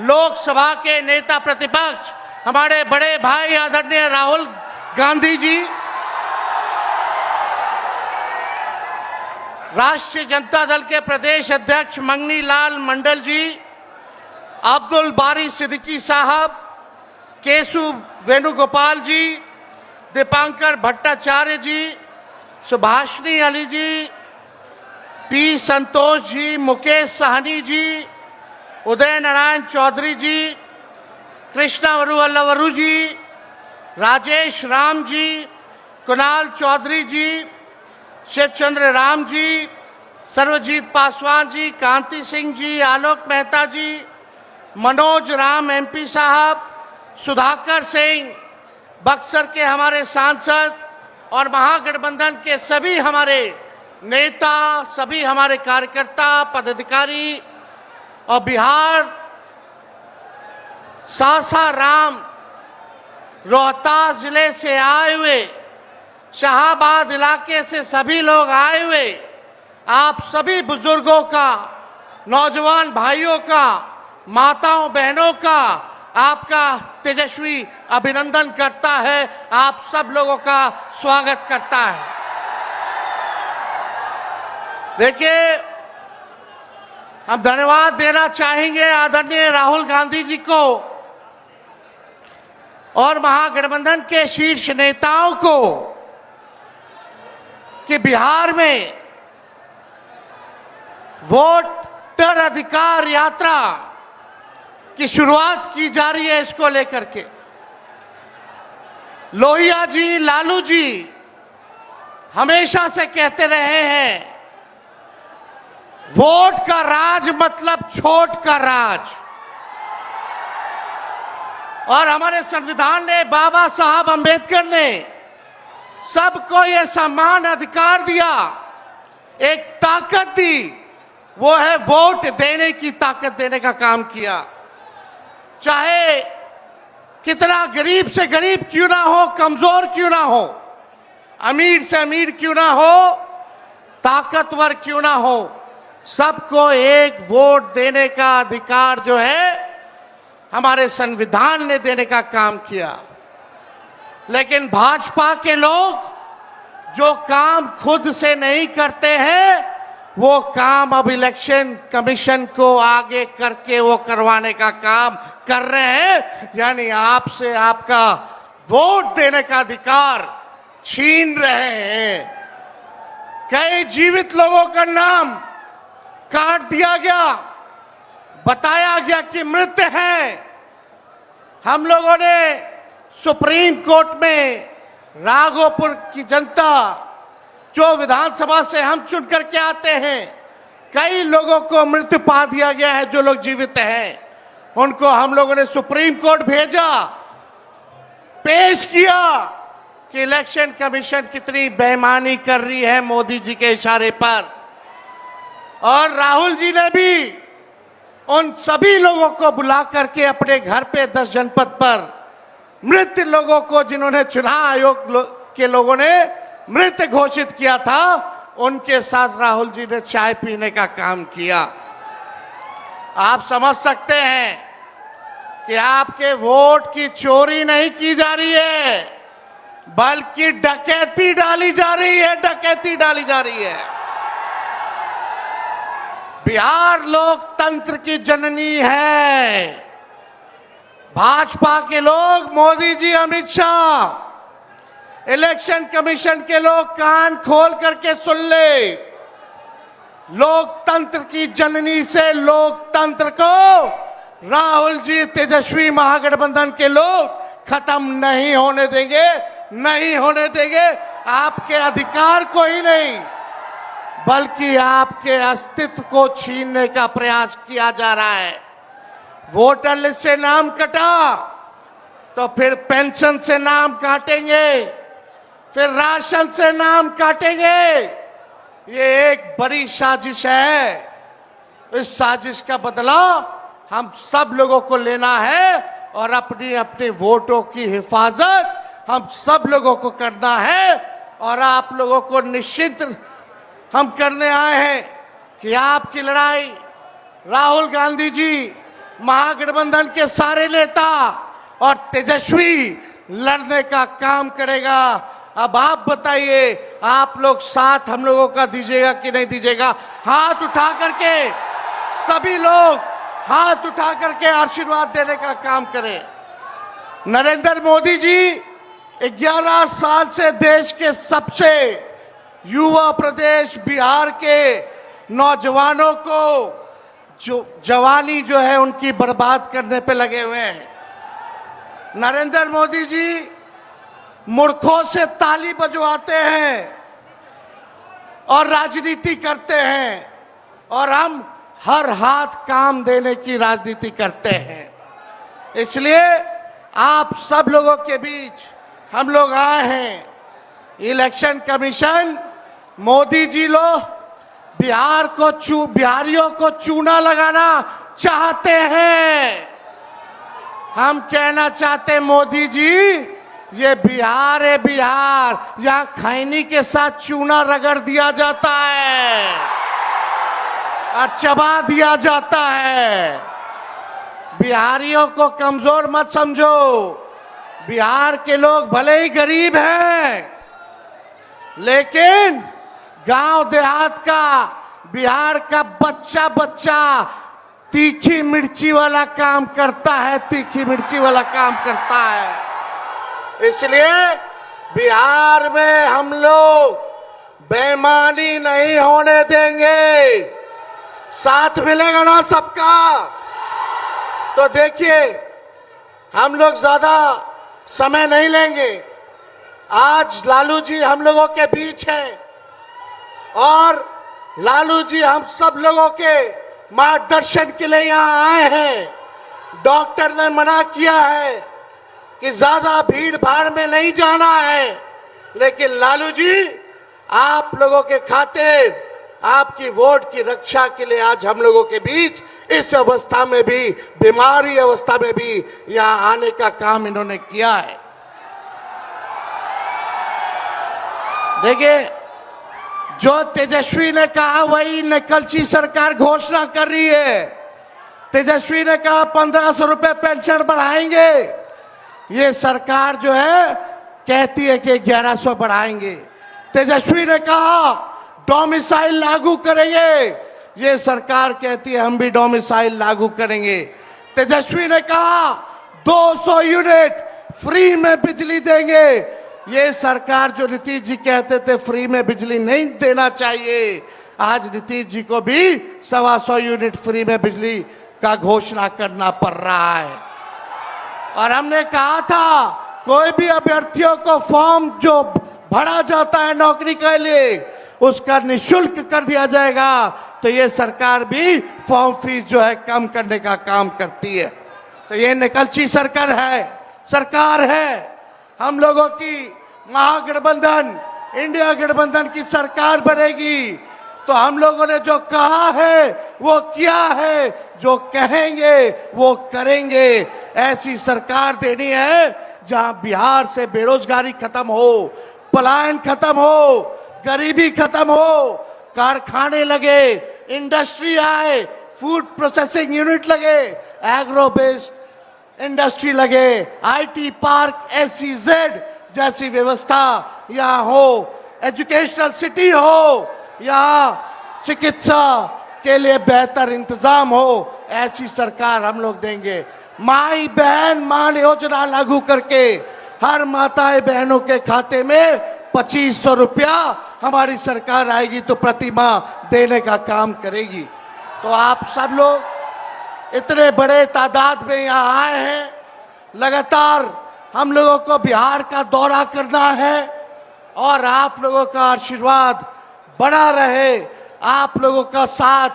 लोकसभा के नेता प्रतिपक्ष हमारे बड़े भाई आदरणीय राहुल गांधी जी, राष्ट्रीय जनता दल के प्रदेश अध्यक्ष मंगनी लाल मंडल जी, अब्दुल बारी सिद्दीकी साहब, केशु वेणुगोपाल जी, दीपांकर भट्टाचार्य जी, सुभाषिनी अली जी, पी संतोष जी, मुकेश सहनी जी, उदय नारायण चौधरी जी, कृष्णा वरुवल्लवरू जी, राजेश राम जी, कुणाल चौधरी जी, शिवचंद्र राम जी, सर्वजीत पासवान जी, कांति सिंह जी, आलोक मेहता जी, मनोज राम एमपी साहब, सुधाकर सिंह, बक्सर के हमारे सांसद और महागठबंधन के सभी हमारे नेता, सभी हमारे कार्यकर्ता, पदाधिकारी और बिहार सासाराम रोहतास जिले से आए हुए, शाहाबाद इलाके से सभी लोग आए हुए, आप सभी बुजुर्गों का, नौजवान भाइयों का, माताओं बहनों का आपका तेजस्वी अभिनंदन करता है, आप सब लोगों का स्वागत करता है। देखिए, हम धन्यवाद देना चाहेंगे आदरणीय राहुल गांधी जी को और महागठबंधन के शीर्ष नेताओं को कि बिहार में वोटर अधिकार यात्रा की शुरुआत की जा रही है। इसको लेकर के लोहिया जी, लालू जी हमेशा से कहते रहे हैं, वोट का राज मतलब छोट का राज। और हमारे संविधान ने, बाबा साहब अंबेडकर ने सबको यह समान अधिकार दिया, एक ताकत दी, वो है वोट देने की ताकत देने का काम किया। चाहे कितना गरीब से गरीब क्यों ना हो, कमजोर क्यों ना हो, अमीर से अमीर क्यों ना हो, ताकतवर क्यों ना हो, सबको एक वोट देने का अधिकार जो है हमारे संविधान ने देने का काम किया। लेकिन भाजपा के लोग जो काम खुद से नहीं करते हैं, वो काम अब इलेक्शन कमीशन को आगे करके वो करवाने का काम कर रहे हैं। यानी आपसे आपका वोट देने का अधिकार छीन रहे हैं। कई जीवित लोगों का नाम काट दिया गया, बताया गया कि मृत हैं। हम लोगों ने सुप्रीम कोर्ट में राघोपुर की जनता, जो विधानसभा से हम चुन करके आते हैं, कई लोगों को मृत्यु पा दिया गया है। जो लोग जीवित हैं उनको हम लोगों ने सुप्रीम कोर्ट भेजा, पेश किया कि इलेक्शन कमीशन कितनी बेईमानी कर रही है मोदी जी के इशारे पर। और राहुल जी ने भी उन सभी लोगों को बुला करके अपने घर पे 10 जनपद पर मृत लोगों को, जिन्होंने चुनाव आयोग के लोगों ने मृत घोषित किया था, उनके साथ राहुल जी ने चाय पीने का काम किया। आप समझ सकते हैं कि आपके वोट की चोरी नहीं की जा रही है, बल्कि डकैती डाली जा रही है, डकैती डाली जा रही है। बिहार लोकतंत्र की जननी है। भाजपा के लोग, मोदी जी, अमित शाह, इलेक्शन कमीशन के लोग कान खोल करके सुन ले। लोकतंत्र की जननी से लोकतंत्र को राहुल जी, तेजस्वी महागठबंधन के लोग खत्म नहीं होने देंगे, नहीं होने देंगे। आपके अधिकार को ही नहीं, बल्कि आपके अस्तित्व को छीनने का प्रयास किया जा रहा है। वोटर लिस्ट से नाम कटा तो फिर पेंशन से नाम काटेंगे, फिर राशन से नाम काटेंगे। ये एक बड़ी साजिश है। इस साजिश का बदला हम सब लोगों को लेना है और अपनी अपनी वोटों की हिफाजत हम सब लोगों को करना है। और आप लोगों को निश्चित हम करने आए हैं कि आपकी लड़ाई राहुल गांधी जी, महागठबंधन के सारे नेता और तेजस्वी लड़ने का काम करेगा। अब आप बताइए, आप लोग साथ हम लोगों का दीजिएगा कि नहीं दीजिएगा? हाथ उठा करके सभी लोग हाथ उठा करके आशीर्वाद देने का काम करें। नरेंद्र मोदी जी 11 साल से देश के सबसे युवा प्रदेश बिहार के नौजवानों को जो जवानी जो है उनकी बर्बाद करने पे लगे हुए हैं। नरेंद्र मोदी जी मूर्खों से ताली बजवाते हैं और राजनीति करते हैं, और हम हर हाथ काम देने की राजनीति करते हैं। इसलिए आप सब लोगों के बीच हम लोग आए हैं। इलेक्शन कमीशन, मोदी जी लोग बिहारियों को चूना लगाना चाहते हैं। हम कहना चाहते हैं, मोदी जी, ये बिहार है, बिहार, यहाँ खैनी के साथ चूना रगड़ दिया जाता है और चबा दिया जाता है। बिहारियों को कमजोर मत समझो। बिहार के लोग भले ही गरीब हैं, लेकिन गांव देहात का बिहार का बच्चा बच्चा तीखी मिर्ची वाला काम करता है, तीखी मिर्ची वाला काम करता है। इसलिए बिहार में हम लोग बेईमानी नहीं होने देंगे। साथ मिलेगा ना सबका? तो देखिए, हम लोग ज्यादा समय नहीं लेंगे। आज लालू जी हम लोगों के बीच हैं और लालू जी हम सब लोगों के मार्गदर्शन के लिए यहाँ आए हैं। डॉक्टर ने मना किया है कि ज्यादा भीड़ भाड़ में नहीं जाना है, लेकिन लालू जी आप लोगों के खातिर, आपकी वोट की रक्षा के लिए आज हम लोगों के बीच इस अवस्था में भी, बीमारी अवस्था में भी यहाँ आने का काम इन्होंने किया है। देखिए, जो तेजस्वी ने कहा वही नकलची सरकार घोषणा कर रही है। तेजस्वी ने कहा 1500 रुपए पेंशन बढ़ाएंगे, ये सरकार जो है कहती है कि 1100 बढ़ाएंगे। तेजस्वी ने कहा डोमिसाइल लागू करेंगे, ये सरकार कहती है हम भी डोमिसाइल लागू करेंगे। तेजस्वी ने कहा 200 यूनिट फ्री में बिजली देंगे, ये सरकार जो नीतीश जी कहते थे फ्री में बिजली नहीं देना चाहिए, आज नीतीश जी को भी 125 यूनिट फ्री में बिजली का घोषणा करना पड़ रहा है। और हमने कहा था कोई भी अभ्यर्थियों को फॉर्म जो भरा जाता है नौकरी के लिए उसका निशुल्क कर दिया जाएगा, तो ये सरकार भी फॉर्म फीस जो है कम करने का काम करती है। तो ये निकलची सरकार है। हम लोगों की महागठबंधन, इंडिया गठबंधन की सरकार बनेगी तो हम लोगों ने जो कहा है वो किया है, जो कहेंगे वो करेंगे। ऐसी सरकार देनी है जहां बिहार से बेरोजगारी खत्म हो, पलायन खत्म हो, गरीबी खत्म हो, कारखाने लगे, इंडस्ट्री आए, फूड प्रोसेसिंग यूनिट लगे, एग्रो बेस्ड इंडस्ट्री लगे, आईटी पार्क, SEZ जैसी व्यवस्था यहाँ हो, एजुकेशनल सिटी हो, यहाँ चिकित्सा के लिए बेहतर इंतजाम हो, ऐसी सरकार हम लोग देंगे। माई बहन मान योजना लागू करके हर माताएं बहनों के खाते में 2500 रुपया हमारी सरकार आएगी तो प्रति माह देने का काम करेगी। तो आप सब लोग इतने बड़े तादाद में यहाँ आए हैं, लगातार हम लोगों को बिहार का दौरा करना है और आप लोगों का आशीर्वाद बना रहे, आप लोगों का साथ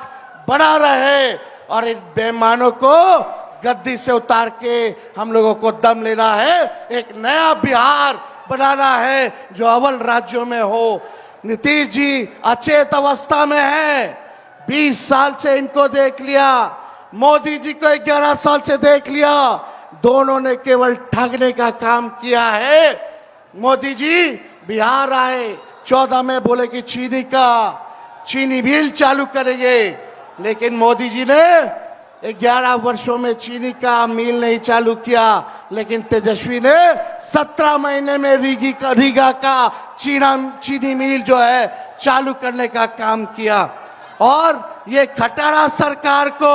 बना रहे और इन बेईमानों को गद्दी से उतार के हम लोगों को दम लेना है, एक नया बिहार बनाना है जो अव्वल राज्यों में हो। नीतीश जी अचेत अवस्था में है, 20 साल से इनको देख लिया, मोदी जी को 11 साल से देख लिया, दोनों ने केवल ठगने का काम किया है। मोदी जी बिहार आए 14 में बोले कि चीनी मिल चालू करेंगे, लेकिन मोदी जी ने 11 वर्षों में चीनी का मिल नहीं चालू किया, लेकिन तेजस्वी ने 17 महीने में रीगा का चीनी मिल जो है चालू करने का काम किया। और ये खटारा सरकार को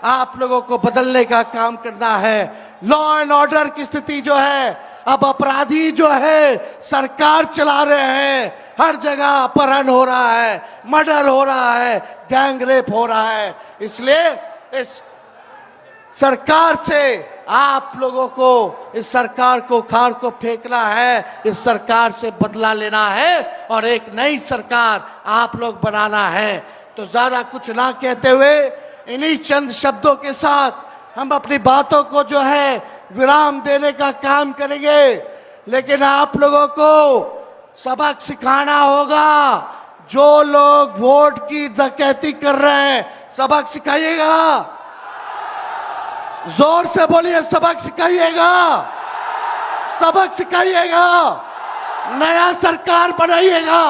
आप लोगों को बदलने का काम करना है। लॉ एंड ऑर्डर की स्थिति जो है, अब अपराधी जो है सरकार चला रहे हैं, हर जगह अपहरण हो रहा है, मर्डर हो रहा है, गैंग रेप हो रहा है। इसलिए इस सरकार से आप लोगों को, इस सरकार को खार को फेंकना है, इस सरकार से बदला लेना है और एक नई सरकार आप लोग बनाना है। तो ज्यादा कुछ ना कहते हुए इन्हीं चंद शब्दों के साथ हम अपनी बातों को जो है विराम देने का काम करेंगे, लेकिन आप लोगों को सबक सिखाना होगा। जो लोग वोट की डकैती कर रहे हैं सबक सिखाइएगा, जोर से बोलिए, सबक सिखाइएगा, सबक सिखाइएगा, नया सरकार बनाइएगा,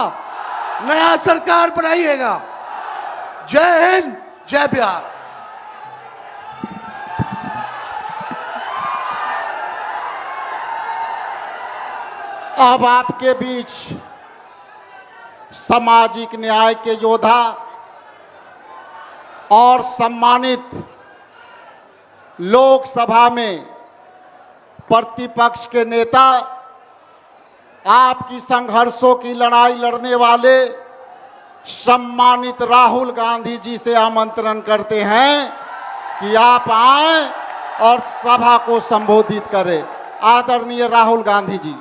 नया सरकार बनाइएगा। जय हिंद, जय बिहार। अब आपके बीच सामाजिक न्याय के योद्धा और सम्मानित लोकसभा में प्रतिपक्ष के नेता, आपकी संघर्षों की लड़ाई लड़ने वाले सम्मानित राहुल गांधी जी से आमंत्रण करते हैं कि आप आएं और सभा को संबोधित करें। आदरणीय राहुल गांधी जी।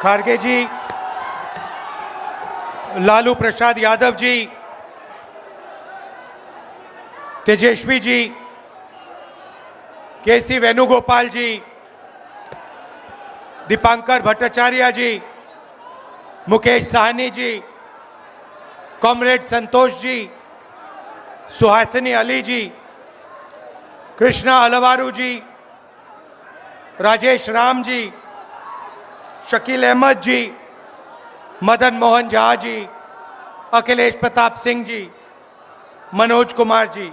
खारगे जी, लालू प्रसाद यादव जी, तेजस्वी जी, केसी वेणुगोपाल जी, दीपांकर भट्टाचार्य जी, मुकेश साहनी जी, कॉमरेड संतोष जी, सुहासिनी अली जी, कृष्णा अलवारू जी, राजेश राम जी, शकील अहमद जी, मदन मोहन झा जी, अखिलेश प्रताप सिंह जी, मनोज कुमार जी,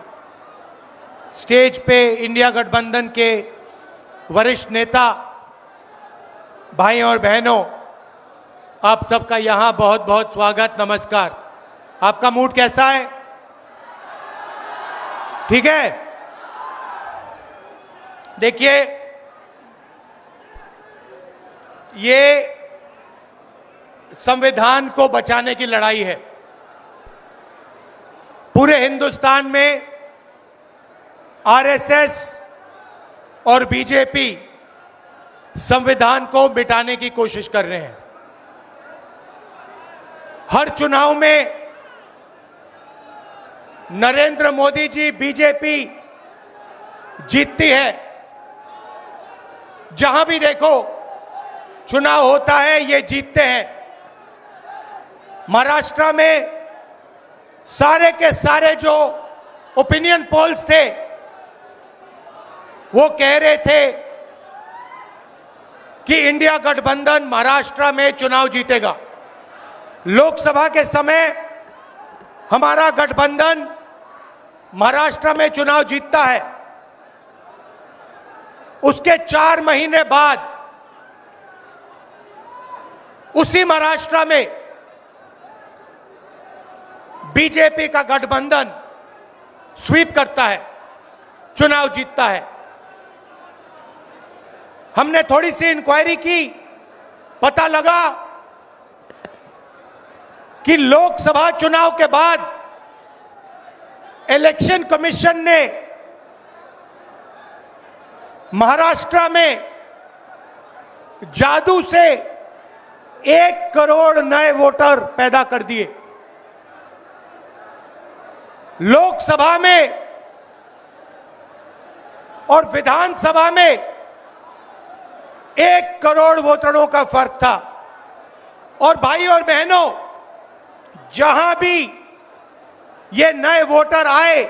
स्टेज पे इंडिया गठबंधन के वरिष्ठ नेता भाई और बहनों, आप सबका यहां बहुत बहुत स्वागत, नमस्कार। आपका मूड कैसा है? ठीक है? देखिए, ये संविधान को बचाने की लड़ाई है। पूरे हिंदुस्तान में आरएसएस और बीजेपी संविधान को मिटाने की कोशिश कर रहे हैं। हर चुनाव में नरेंद्र मोदी जी, बीजेपी जीतती है। जहां भी देखो चुनाव होता है, ये जीतते हैं। महाराष्ट्र में सारे के सारे जो ओपिनियन पोल्स थे वो कह रहे थे कि इंडिया गठबंधन महाराष्ट्र में चुनाव जीतेगा। लोकसभा के समय हमारा गठबंधन महाराष्ट्र में चुनाव जीतता है। उसके 4 महीने बाद उसी महाराष्ट्र में बीजेपी का गठबंधन स्वीप करता है, चुनाव जीतता है। हमने थोड़ी सी इंक्वायरी की, पता लगा कि लोकसभा चुनाव के बाद इलेक्शन कमीशन ने महाराष्ट्र में जादू से 1 करोड़ नए वोटर पैदा कर दिए। लोकसभा में और विधानसभा में 1 करोड़ वोटरों का फर्क था। और भाई और बहनों, जहां भी ये नए वोटर आए,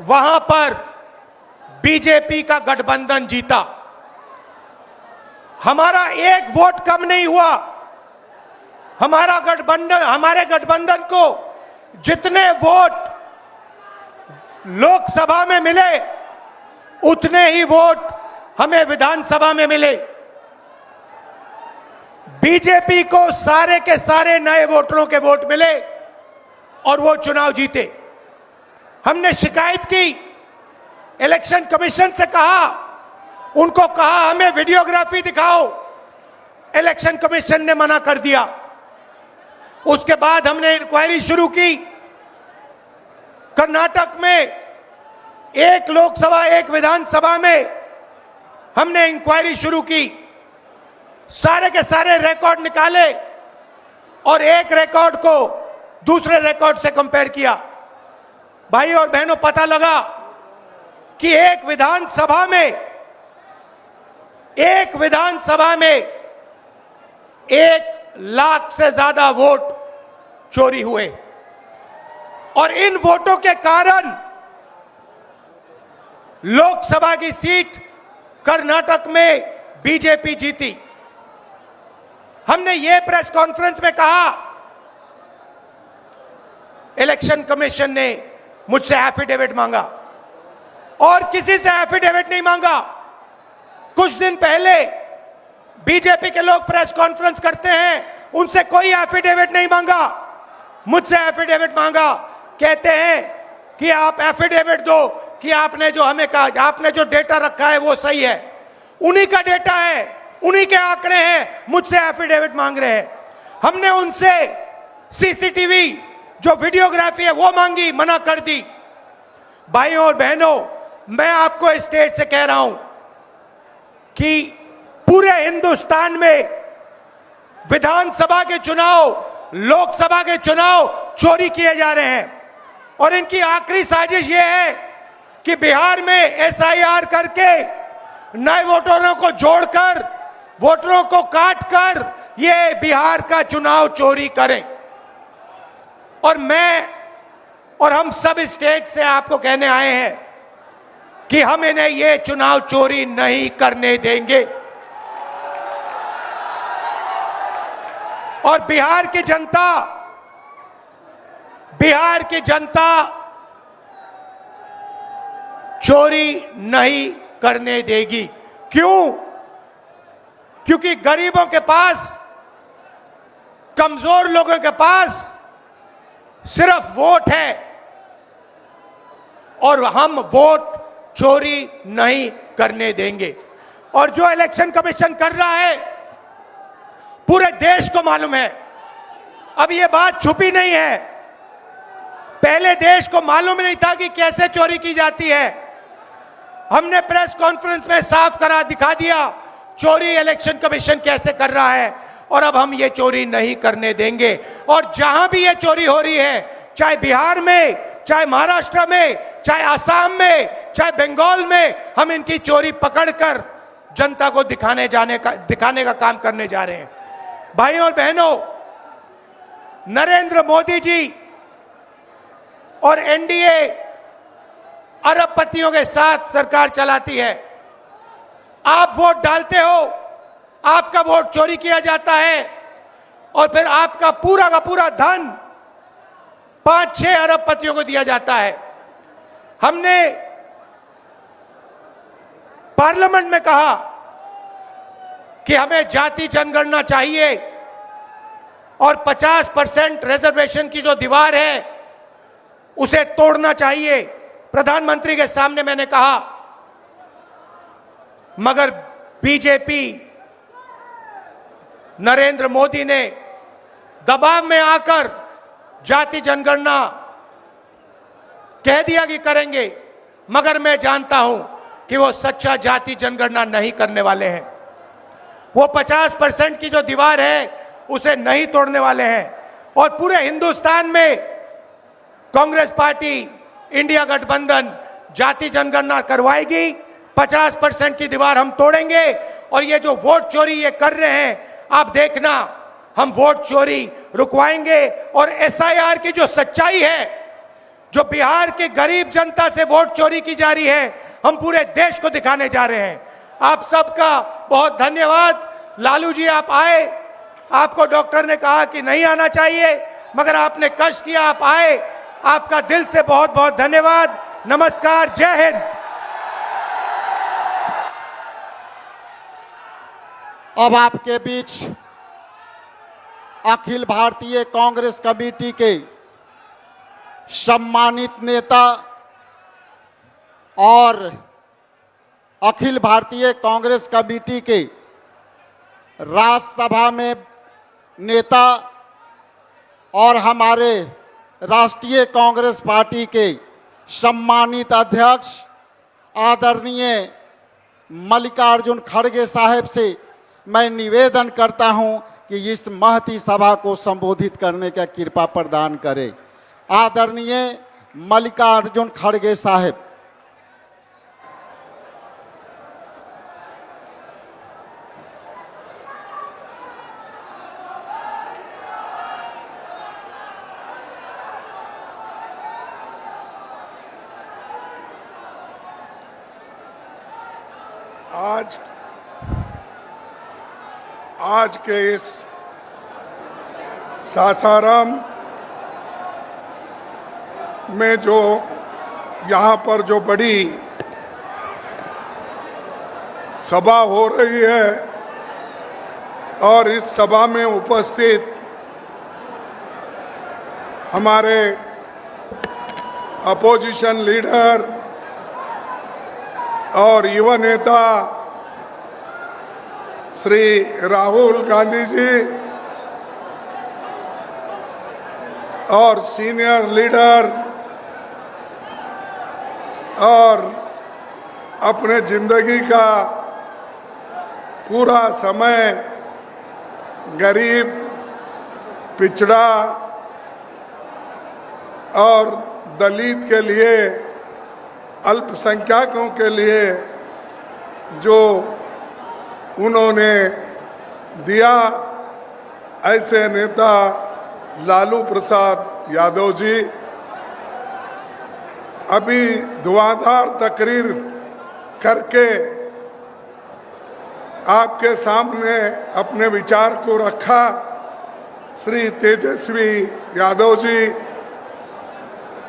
वहां पर बीजेपी का गठबंधन जीता। हमारा 1 वोट कम नहीं हुआ। हमारे गठबंधन को जितने वोट लोकसभा में मिले, उतने ही वोट हमें विधानसभा में मिले। बीजेपी को सारे के सारे नए वोटरों के वोट मिले और वो चुनाव जीते। हमने शिकायत की, इलेक्शन कमीशन से कहा, उनको कहा हमें वीडियोग्राफी दिखाओ। इलेक्शन कमीशन ने मना कर दिया। उसके बाद हमने इंक्वायरी शुरू की। कर्नाटक में 1 लोकसभा 1 विधानसभा में हमने इंक्वायरी शुरू की। सारे के सारे रिकॉर्ड निकाले और एक रिकॉर्ड को दूसरे रिकॉर्ड से कंपेयर किया। भाई और बहनों, पता लगा कि एक विधानसभा में 1 लाख से ज्यादा वोट चोरी हुए। और इन वोटों के कारण लोकसभा की सीट कर्नाटक में बीजेपी जीती। हमने ये प्रेस कॉन्फ्रेंस में कहा, इलेक्शन कमीशन ने मुझसे एफिडेविट मांगा और किसी से एफिडेविट नहीं मांगा। कुछ दिन पहले बीजेपी के लोग प्रेस कॉन्फ्रेंस करते हैं, उनसे कोई एफिडेविट नहीं मांगा, मुझसे एफिडेविट मांगा। कहते हैं कि आप एफिडेविट दो कि आपने जो हमें कहा, आपने जो डेटा रखा है वो सही है। उन्हीं का डेटा है, उन्हीं के आंकड़े हैं, मुझसे एफिडेविट मांग रहे हैं। हमने उनसे सीसीटीवी जो वीडियोग्राफी है वो मांगी, मना कर दी। भाइयों और बहनों, मैं आपको इस स्टेज से कह रहा हूं कि पूरे हिंदुस्तान में विधानसभा के चुनाव, लोकसभा के चुनाव चोरी किए जा रहे हैं। और इनकी आखिरी साजिश यह है कि बिहार में एसआईआर करके नए वोटरों को जोड़कर, वोटरों को काटकर ये बिहार का चुनाव चोरी करें। और मैं और हम सब स्टेट से आपको कहने आए हैं कि हम इन्हें ये चुनाव चोरी नहीं करने देंगे। और बिहार की जनता चोरी नहीं करने देगी। क्यों? क्योंकि गरीबों के पास, कमजोर लोगों के पास सिर्फ वोट है और हम वोट चोरी नहीं करने देंगे। और जो इलेक्शन कमीशन कर रहा है पूरे देश को मालूम है। अब ये बात छुपी नहीं है। पहले देश को मालूम नहीं था कि कैसे चोरी की जाती है। हमने प्रेस कॉन्फ्रेंस में साफ करा दिखा दिया चोरी इलेक्शन कमीशन कैसे कर रहा है। और अब हम ये चोरी नहीं करने देंगे। और जहां भी ये चोरी हो रही है, चाहे बिहार में, चाहे महाराष्ट्र में, चाहे असम में, चाहे बंगाल में, हम इनकी चोरी पकड़कर जनता को दिखाने का काम करने जा रहे हैं। भाइयों और बहनों, नरेंद्र मोदी जी और एनडीए अरबपतियों के साथ सरकार चलाती है। आप वोट डालते हो, आपका वोट चोरी किया जाता है और फिर आपका पूरा का पूरा धन 5-6 अरबपतियों को दिया जाता है। हमने पार्लियामेंट में कहा कि हमें जाति जनगणना चाहिए और 50% रिजर्वेशन की जो दीवार है उसे तोड़ना चाहिए। प्रधानमंत्री के सामने मैंने कहा, मगर बीजेपी, नरेंद्र मोदी ने दबाव में आकर जाति जनगणना कह दिया कि करेंगे। मगर मैं जानता हूं कि वो सच्चा जाति जनगणना नहीं करने वाले हैं। वो 50% की जो दीवार है उसे नहीं तोड़ने वाले हैं। और पूरे हिंदुस्तान में कांग्रेस पार्टी, इंडिया गठबंधन जाति जनगणना करवाएगी। 50% की दीवार हम तोड़ेंगे। और ये जो वोट चोरी ये कर रहे हैं, आप देखना, हम वोट चोरी रुकवाएंगे। और एसआईआर की जो सच्चाई है, जो बिहार के गरीब जनता से वोट चोरी की जा रही है, हम पूरे देश को दिखाने जा रहे हैं। आप सबका बहुत धन्यवाद। लालू जी, आप आए, आपको डॉक्टर ने कहा कि नहीं आना चाहिए, मगर आपने कष्ट किया, आप आए। आपका दिल से बहुत बहुत धन्यवाद। नमस्कार, जय हिंद। अब आपके बीच अखिल भारतीय कांग्रेस कमेटी के सम्मानित नेता और अखिल भारतीय कांग्रेस कमेटी के राज्यसभा में नेता और हमारे राष्ट्रीय कांग्रेस पार्टी के सम्मानित अध्यक्ष आदरणीय मल्लिकार्जुन खड़गे साहब से मैं निवेदन करता हूं कि इस महती सभा को संबोधित करने का कृपा प्रदान करें। आदरणीय मल्लिकार्जुन खड़गे साहब। आज के इस सासाराम में जो यहाँ पर जो बड़ी सभा हो रही है और इस सभा में उपस्थित हमारे अपोजिशन लीडर और युवा नेता श्री राहुल गांधी जी और सीनियर लीडर और अपने जिंदगी का पूरा समय गरीब, पिछड़ा और दलित के लिए, अल्पसंख्यकों के लिए जो उन्होंने दिया, ऐसे नेता लालू प्रसाद यादव जी अभी धुआंधार तकरीर करके आपके सामने अपने विचार को रखा। श्री तेजस्वी यादव जी,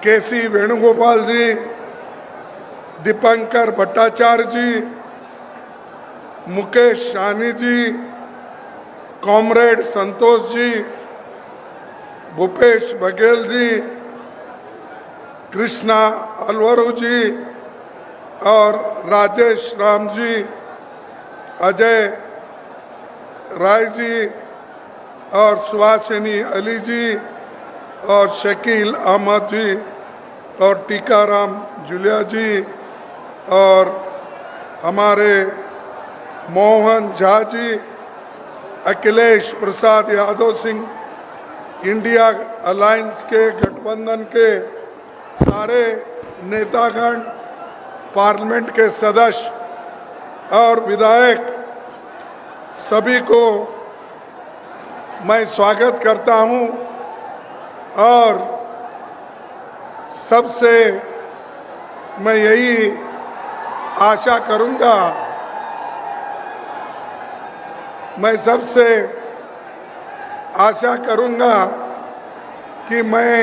केसी वेणुगोपाल जी, दीपंकर भट्टाचार्य जी, मुकेश सहनी जी, कॉमरेड संतोष जी, भूपेश बघेल जी, कृष्णा अलवरू जी और राजेश राम जी, अजय राय जी और सुहासिनी अली जी और शकील अहमद जी और टीकाराम जुलिया जी और हमारे मोहन झा जी, अखिलेश प्रसाद यादव सिंह, इंडिया अलायंस के गठबंधन के सारे नेतागण, पार्लियामेंट के सदस्य और विधायक, सभी को मैं स्वागत करता हूं और सबसे मैं यही आशा करूंगा, मैं सबसे आशा करूंगा कि मैं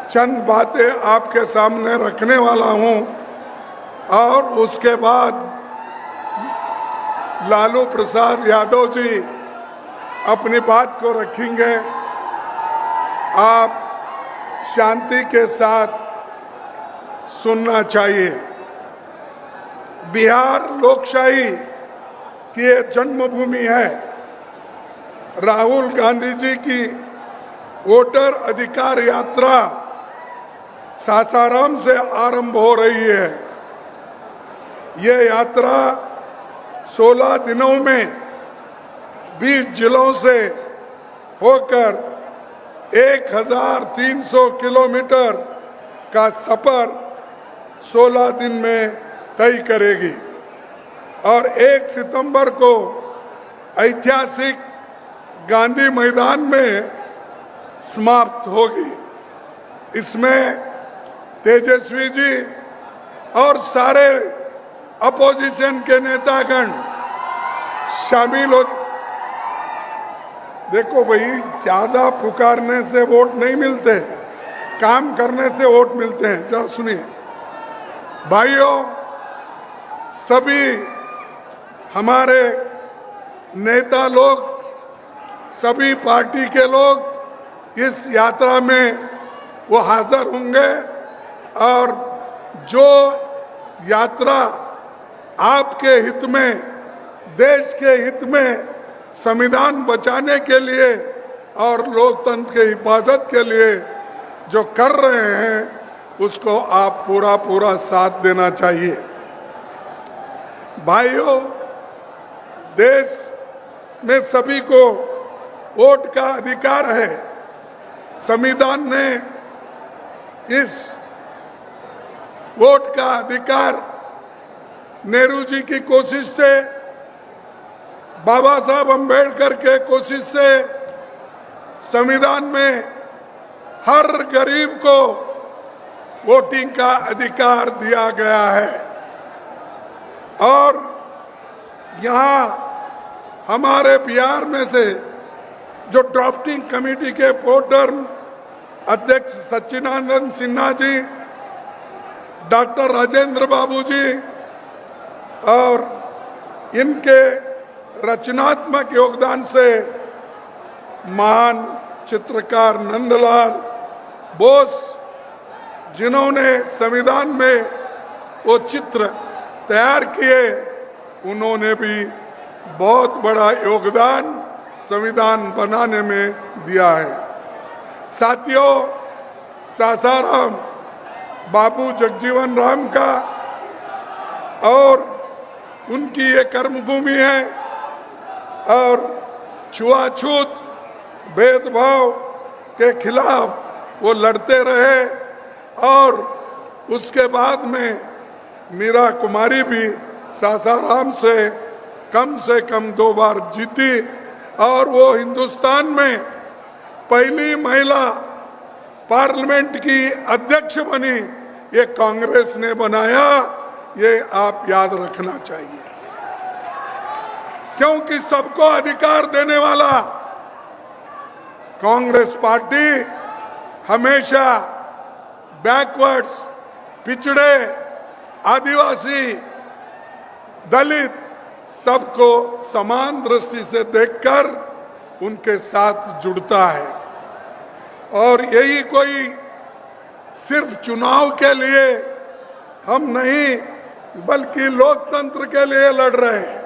चंद बातें आपके सामने रखने वाला हूं और उसके बाद लालू प्रसाद यादव जी अपनी बात को रखेंगे। आप शांति के साथ सुनना चाहिए। बिहार लोकशाही की ये जन्मभूमि है। राहुल गांधी जी की वोटर अधिकार यात्रा सासाराम से आरंभ हो रही है। ये यात्रा 16 दिनों में 20 जिलों से होकर 1300 किलोमीटर का सफर 16 दिन में तय करेगी और 1 सितंबर को ऐतिहासिक गांधी मैदान में समाप्त होगी। इसमें तेजस्वी जी और सारे अपोजिशन के नेतागण शामिल हो। देखो भाई, ज्यादा पुकारने से वोट नहीं मिलते, काम करने से वोट मिलते हैं। जरा सुनिए भाइयों, सभी हमारे नेता लोग, सभी पार्टी के लोग इस यात्रा में वो हाजिर होंगे और जो यात्रा आपके हित में, देश के हित में, संविधान बचाने के लिए और लोकतंत्र की हिफाजत के लिए जो कर रहे हैं उसको आप पूरा साथ देना चाहिए। भाइयों, देश में सभी को वोट का अधिकार है। संविधान ने इस वोट का अधिकार नेहरू जी की कोशिश से, बाबा साहब अंबेडकर के कोशिश से संविधान में हर गरीब को वोटिंग का अधिकार दिया गया है। और यहाँ हमारे बिहार में से जो ड्राफ्टिंग कमेटी के प्रोटर्म अध्यक्ष सच्चिदानंद सिन्हा जी, डॉक्टर राजेंद्र बाबू जी और इनके रचनात्मक योगदान से महान चित्रकार नंदलाल बोस, जिन्होंने संविधान में वो चित्र तैयार किए, उन्होंने भी बहुत बड़ा योगदान संविधान बनाने में दिया है। साथियों, सासाराम बाबू जगजीवन राम का और उनकी ये कर्मभूमि है। और छुआछूत भेदभाव के खिलाफ वो लड़ते रहे और उसके बाद में मीरा कुमारी भी सासाराम से कम 2 बार जीती और वो हिंदुस्तान में पहली महिला पार्लियामेंट की अध्यक्ष बनी। ये कांग्रेस ने बनाया, ये आप याद रखना चाहिए, क्योंकि सबको अधिकार देने वाला कांग्रेस पार्टी हमेशा बैकवर्ड्स, पिछड़े, आदिवासी, दलित सबको समान दृष्टि से देखकर उनके साथ जुड़ता है। और यही कोई सिर्फ चुनाव के लिए हम नहीं बल्कि लोकतंत्र के लिए लड़ रहे हैं,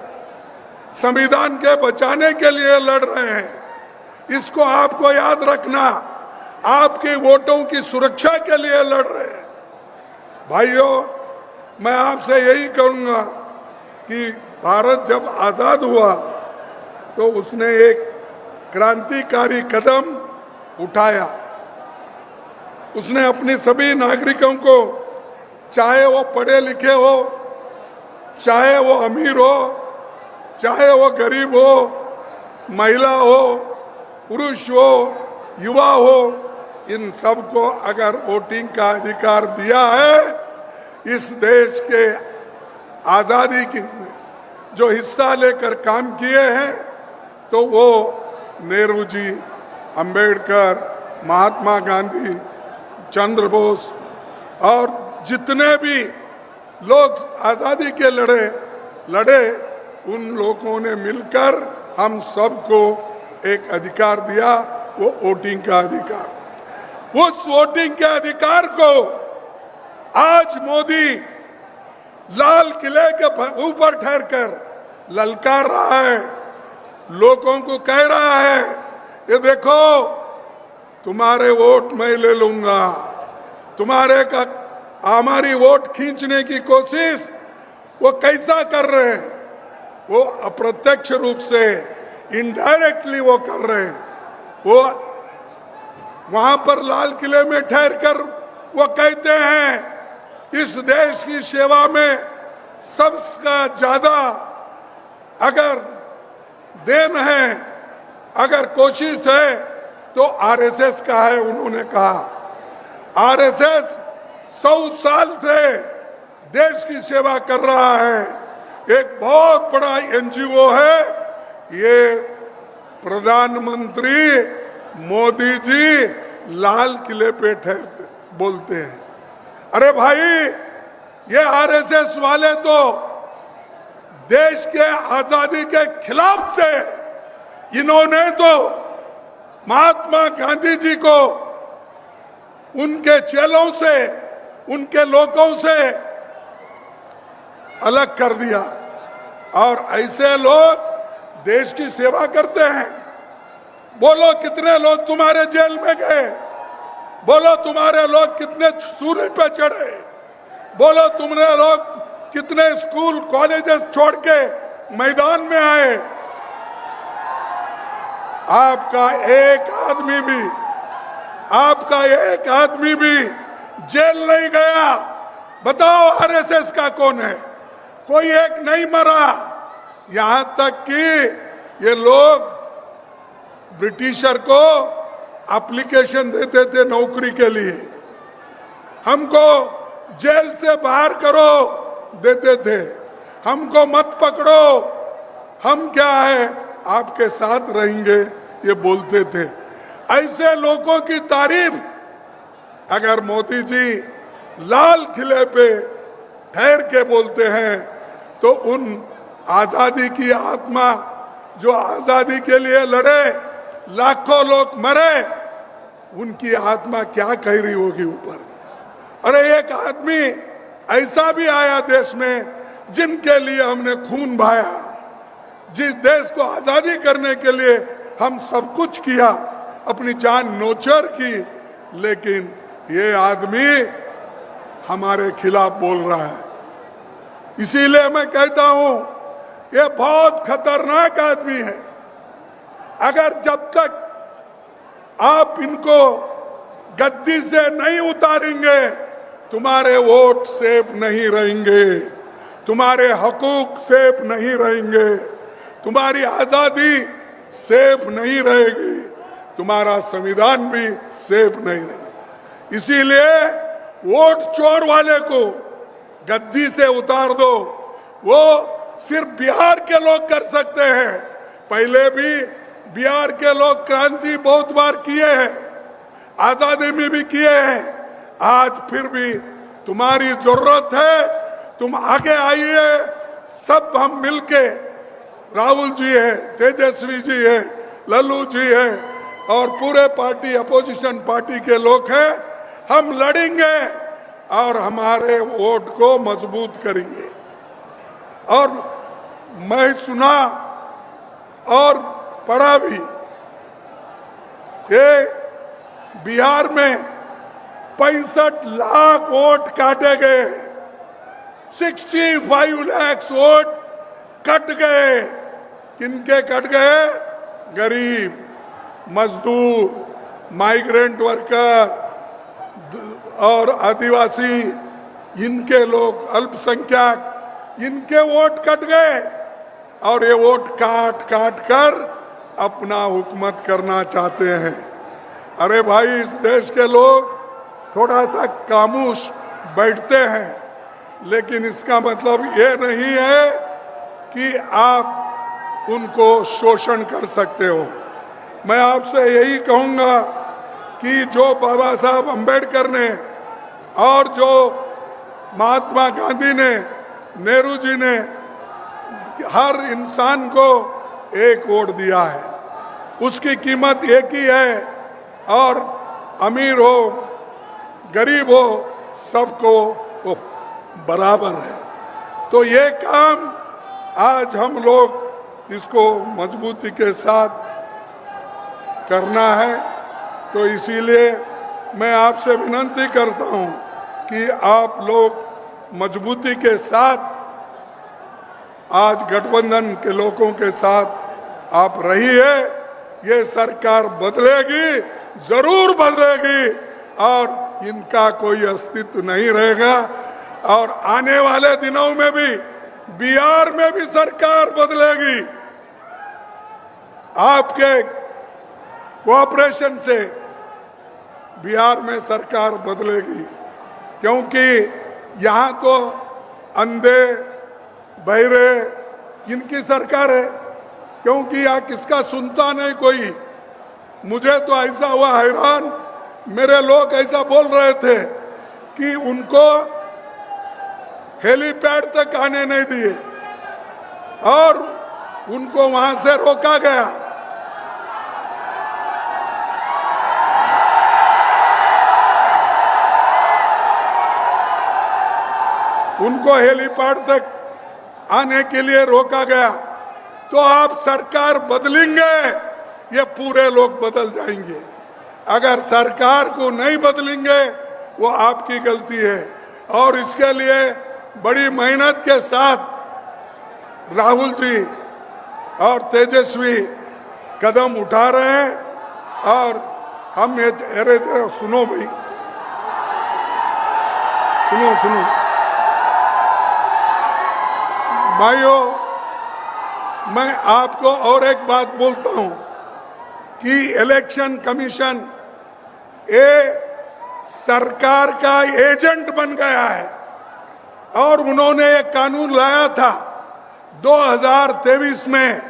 संविधान के बचाने के लिए लड़ रहे हैं। इसको आपको याद रखना, आपके वोटों की सुरक्षा के लिए लड़ रहे हैं। भाइयों, मैं आपसे यही कहूंगा कि भारत जब आजाद हुआ तो उसने एक क्रांतिकारी कदम उठाया। उसने अपने सभी नागरिकों को, चाहे वो पढ़े लिखे हो, चाहे वो अमीर हो, चाहे वो गरीब हो, महिला हो, पुरुष हो, युवा हो, इन सबको अगर वोटिंग का अधिकार दिया है, इस देश के आज़ादी की जो हिस्सा लेकर काम किए हैं, तो वो नेहरू जी, अंबेडकर, महात्मा गांधी, चंद्र बोस और जितने भी लोग आज़ादी के लड़े उन लोगों ने मिलकर हम सबको एक अधिकार दिया, वो वोटिंग का अधिकार। उस वोटिंग के अधिकार को आज मोदी लाल किले के ऊपर ठहरकर ललकार रहा है, लोगों को कह रहा है, ये देखो तुम्हारे वोट मैं ले लूंगा। हमारी वोट खींचने की कोशिश वो कैसा कर रहे हैं? वो अप्रत्यक्ष रूप से, इनडायरेक्टली वो कर रहे हैं। वो वहां पर लाल किले में ठहर कर वो कहते हैं इस देश की सेवा में सबका ज्यादा अगर देन है, अगर कोशिश है तो आरएसएस का है। उन्होंने कहा आरएसएस 100 साल से देश की सेवा कर रहा है, एक बहुत बड़ा एनजीओ है। ये प्रधानमंत्री मोदी जी लाल किले पे ठहरते बोलते हैं। अरे भाई, ये आरएसएस वाले तो देश के आजादी के खिलाफ थे। इन्होंने तो महात्मा गांधी जी को उनके चेलों से, उनके लोगों से अलग कर दिया। और ऐसे लोग देश की सेवा करते हैं। बोलो कितने लोग तुम्हारे जेल में गए, बोलो तुम्हारे लोग कितने सूर्य पे चढ़े, बोलो तुमने लोग कितने स्कूल कॉलेजेस छोड़ के मैदान में आए। आपका एक आदमी भी जेल नहीं गया। बताओ आरएसएस का कौन है? कोई एक नहीं मरा। यहां तक कि ये लोग ब्रिटिशर को एप्लीकेशन देते थे नौकरी के लिए, हमको जेल से बाहर करो देते थे, हमको मत पकड़ो, हम क्या है आपके साथ रहेंगे, ये बोलते थे। ऐसे लोगों की तारीफ अगर मोदी जी लाल किले पे ठहर के बोलते हैं तो उन आजादी की आत्मा जो आजादी के लिए लड़े, लाखों लोग मरे, उनकी आत्मा क्या कह रही होगी ऊपर। अरे एक आदमी ऐसा भी आया देश में जिनके लिए हमने खून बहाया, जिस देश को आजादी करने के लिए हम सब कुछ किया, अपनी जान नौछर की, लेकिन ये आदमी हमारे खिलाफ बोल रहा है। इसीलिए मैं कहता हूं ये बहुत खतरनाक आदमी है। अगर जब तक आप इनको गद्दी से नहीं उतारेंगे, तुम्हारे वोट सेफ नहीं रहेंगे, तुम्हारे हकूक सेफ नहीं रहेंगे, तुम्हारी आजादी सेफ नहीं रहेगी, तुम्हारा संविधान भी सेफ नहीं रहेगा। इसीलिए वोट चोर वाले को गद्दी से उतार दो। वो सिर्फ बिहार के लोग कर सकते हैं। पहले भी बिहार के लोग क्रांति बहुत बार किए हैं, आजादी में भी किए हैं। आज फिर भी तुम्हारी जरूरत है, तुम आगे आइए। सब हम मिलके, राहुल जी है, तेजस्वी जी है, लल्लू जी है और पूरे पार्टी अपोजिशन पार्टी के लोग हैं, हम लड़ेंगे और हमारे वोट को मजबूत करेंगे। और मैं सुना और पढ़ा भी कि बिहार में 65 लाख वोट काटे गए, 65 लाख वोट कट गए। किनके कट गए? गरीब, मजदूर, माइग्रेंट वर्कर और आदिवासी, इनके लोग, अल्पसंख्यक, इनके वोट कट गए। और ये वोट काट काट कर अपना हुकूमत करना चाहते हैं। अरे भाई, इस देश के लोग थोड़ा सा खामोश बैठते हैं, लेकिन इसका मतलब ये नहीं है कि आप उनको शोषण कर सकते हो। मैं आपसे यही कहूंगा कि जो बाबा साहब अंबेडकर ने और जो महात्मा गांधी ने, नेहरू जी ने हर इंसान को एक वोट दिया है, उसकी कीमत एक ही है। और अमीर हो, गरीब हो, सबको वो बराबर है। तो ये काम आज हम लोग इसको मजबूती के साथ करना है। तो इसीलिए मैं आपसे विनती करता हूं कि आप लोग मजबूती के साथ आज गठबंधन के लोगों के साथ आप रहिए। ये सरकार बदलेगी, जरूर बदलेगी और इनका कोई अस्तित्व नहीं रहेगा। और आने वाले दिनों में भी बिहार में भी सरकार बदलेगी। आपके कोऑपरेशन से बिहार में सरकार बदलेगी, क्योंकि यहाँ तो अंधे बहरे इनकी सरकार है, क्योंकि यहाँ किसका सुनता नहीं कोई। मुझे तो ऐसा हुआ हैरान, मेरे लोग ऐसा बोल रहे थे कि उनको हेलीपैड तक आने नहीं दिए और उनको वहां से रोका गया। उनको हेलीपैड तक आने के लिए रोका गया। तो आप सरकार बदलेंगे, ये पूरे लोग बदल जाएंगे। अगर सरकार को नहीं बदलेंगे, वो आपकी गलती है। और इसके लिए बड़ी मेहनत के साथ राहुल जी और तेजस्वी कदम उठा रहे हैं। और हम ये, अरे सुनो भाई, सुनो भाइयों, मैं आपको और एक बात बोलता हूं कि इलेक्शन कमीशन ये सरकार का एजेंट बन गया है। और उन्होंने एक कानून लाया था 2023 में,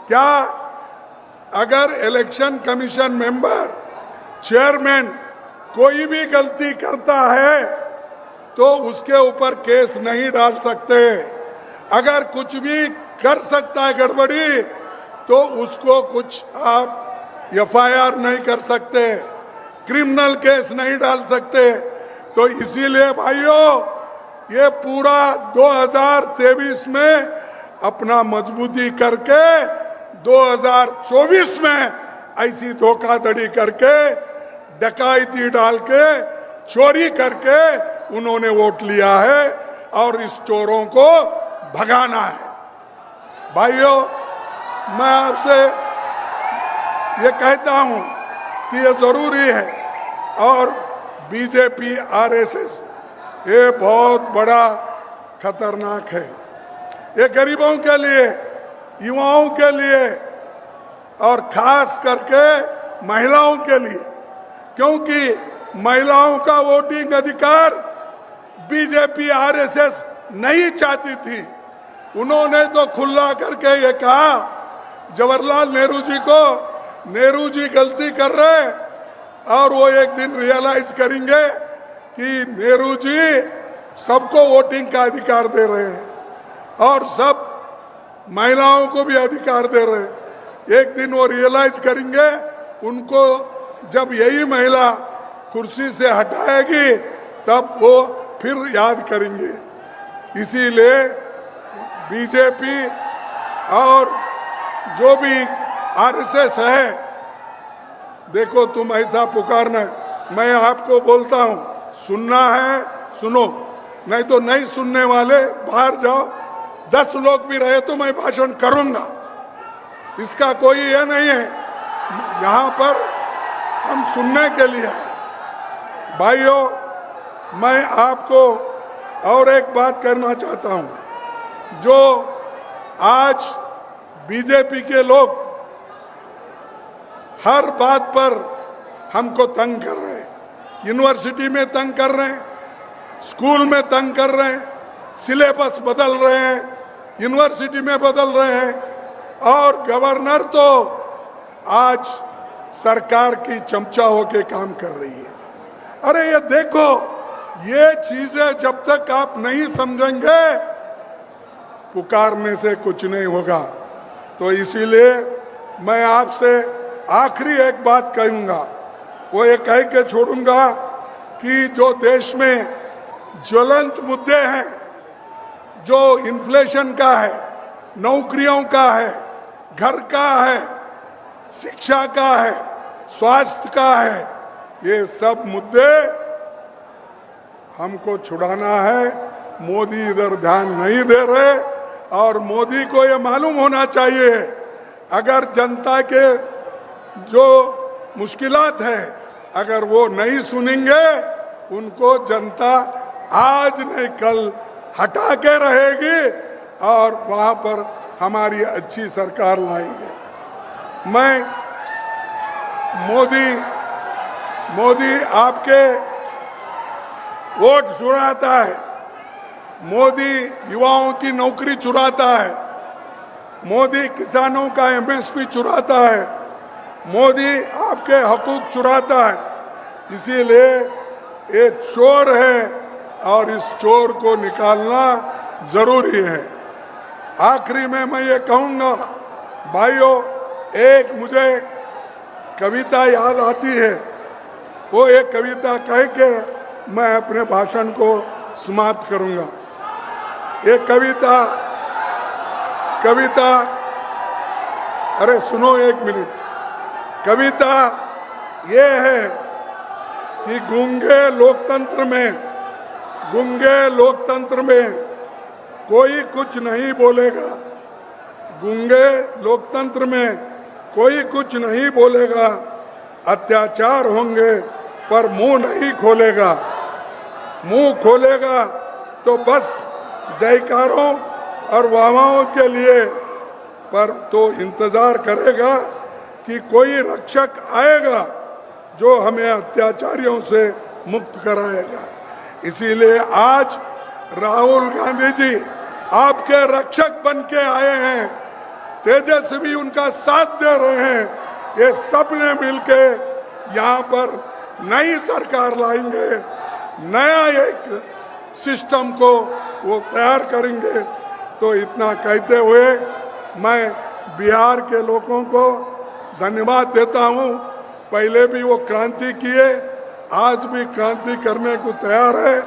क्या अगर इलेक्शन कमीशन मेंबर, चेयरमैन कोई भी गलती करता है तो उसके ऊपर केस नहीं डाल सकते। अगर कुछ भी कर सकता है गड़बड़ी, तो उसको कुछ आप एफआईआर नहीं कर सकते, क्रिमिनल केस नहीं डाल सकते। तो इसीलिए भाइयों, ये पूरा 2023 में अपना मजबूती करके 2024 में ऐसी धोखाधड़ी करके, डकैती डाल के, चोरी करके उन्होंने वोट लिया है और इस चोरों को भगाना है। भाइयों, मैं आपसे ये कहता हूं कि ये जरूरी है। और बीजेपी आरएसएस ये बहुत बड़ा खतरनाक है। ये गरीबों के लिए, युवाओं के लिए और खास करके महिलाओं के लिए, क्योंकि महिलाओं का वोटिंग अधिकार बीजेपी आरएसएस नहीं चाहती थी। उन्होंने तो खुला करके ये कहा जवाहरलाल नेहरू जी को, नेहरू जी गलती कर रहे और वो एक दिन रियलाइज करेंगे कि नेहरू जी सबको वोटिंग का अधिकार दे रहे हैं और सब महिलाओं को भी अधिकार दे रहे हैं। एक दिन वो रियलाइज करेंगे, उनको जब यही महिला कुर्सी से हटाएगी तब वो फिर याद करेंगे। इसीलिए बीजेपी और जो भी आरएसएस है, देखो तुम ऐसा पुकारना, मैं आपको बोलता हूं सुनना है सुनो, नहीं तो नहीं सुनने वाले बाहर जाओ। 10 लोग भी रहे तो मैं भाषण करूंगा, इसका कोई ये नहीं है। यहाँ पर हम सुनने के लिए हैं। भाइयों, मैं आपको और एक बात करना चाहता हूं। जो आज बीजेपी के लोग हर बात पर हमको तंग कर रहे हैं, यूनिवर्सिटी में तंग कर रहे हैं, स्कूल में तंग कर रहे हैं, सिलेबस बदल रहे हैं, यूनिवर्सिटी में बदल रहे हैं और गवर्नर तो आज सरकार की चमचा होके काम कर रही है। अरे ये देखो, ये चीजें जब तक आप नहीं समझेंगे पुकारने से कुछ नहीं होगा। तो इसीलिए मैं आपसे आखिरी एक बात कहूंगा, वो ये कह के छोड़ूंगा कि जो देश में ज्वलंत मुद्दे हैं, जो इन्फ्लेशन का है, नौकरियों का है, घर का है, शिक्षा का है, स्वास्थ्य का है, ये सब मुद्दे हमको छुड़ाना है। मोदी इधर ध्यान नहीं दे रहे और मोदी को ये मालूम होना चाहिए, अगर जनता के जो मुश्किलात है अगर वो नहीं सुनेंगे, उनको जनता आज नहीं कल हटा के रहेगी और वहां पर हमारी अच्छी सरकार लाएंगे। मैं मोदी आपके वोट चुराता है, मोदी युवाओं की नौकरी चुराता है, मोदी किसानों का एमएसपी चुराता है, मोदी आपके हकूक चुराता है। इसीलिए ये चोर है और इस चोर को निकालना जरूरी है। आखिरी में मैं ये कहूँगा भाइयों, एक मुझे कविता याद आती है, वो एक कविता कह के मैं अपने भाषण को समाप्त करूँगा। ये कविता अरे सुनो एक मिनट। कविता ये है कि गूंगे लोकतंत्र में कोई कुछ नहीं बोलेगा, गूंगे लोकतंत्र में कोई कुछ नहीं बोलेगा, अत्याचार होंगे पर मुंह नहीं खोलेगा, मुंह खोलेगा तो बस जयकारों और वाहवाहों के लिए, पर तो इंतजार करेगा कि कोई रक्षक आएगा जो हमें अत्याचारियों से मुक्त कराएगा। इसीलिए आज राहुल गांधी जी आपके रक्षक बन के आए हैं, तेजस्वी उनका साथ दे रहे हैं। ये सब ने मिलके यहाँ पर नई सरकार लाएंगे, नया एक सिस्टम को वो तैयार करेंगे। तो इतना कहते हुए मैं बिहार के लोगों को धन्यवाद देता हूँ। पहले भी वो क्रांति किए, आज भी क्रांति करने को तैयार है।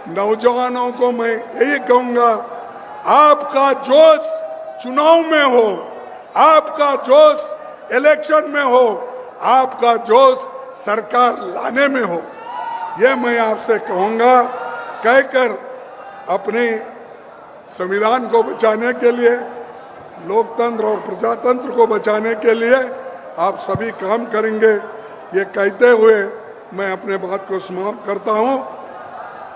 नौजवानों को मैं यही कहूँगा, आपका जोश चुनाव में हो, आपका जोश इलेक्शन में हो, आपका जोश सरकार लाने में हो, ये मैं आपसे कहूँगा। कहकर अपने संविधान को बचाने के लिए, लोकतंत्र और प्रजातंत्र को बचाने के लिए आप सभी काम करेंगे, ये कहते हुए मैं अपने बात को समाप्त करता हूं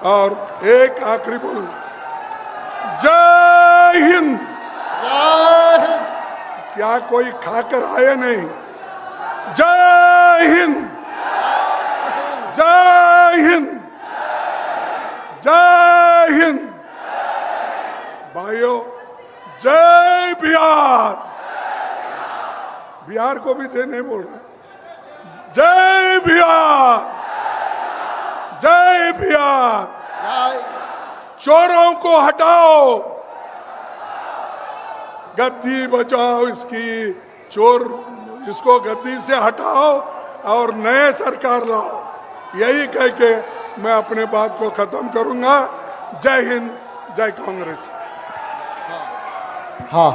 और एक आखिरी बोलूंगा, जय हिंद। जय हिंद। क्या कोई खाकर आए नहीं? जय हिंद, जय हिंद, जय हिंद। भाइयों, जय बिहार। बिहार को भी जय नहीं बोल रहे। जय बिहार, जय बिहार। जय। चोरों को हटाओ, गद्दी बचाओ, इसकी चोर इसको गद्दी से हटाओ और नए सरकार लाओ। यही कह के मैं अपने बात को खत्म करूंगा। जय हिंद, जय कांग्रेस। हाँ,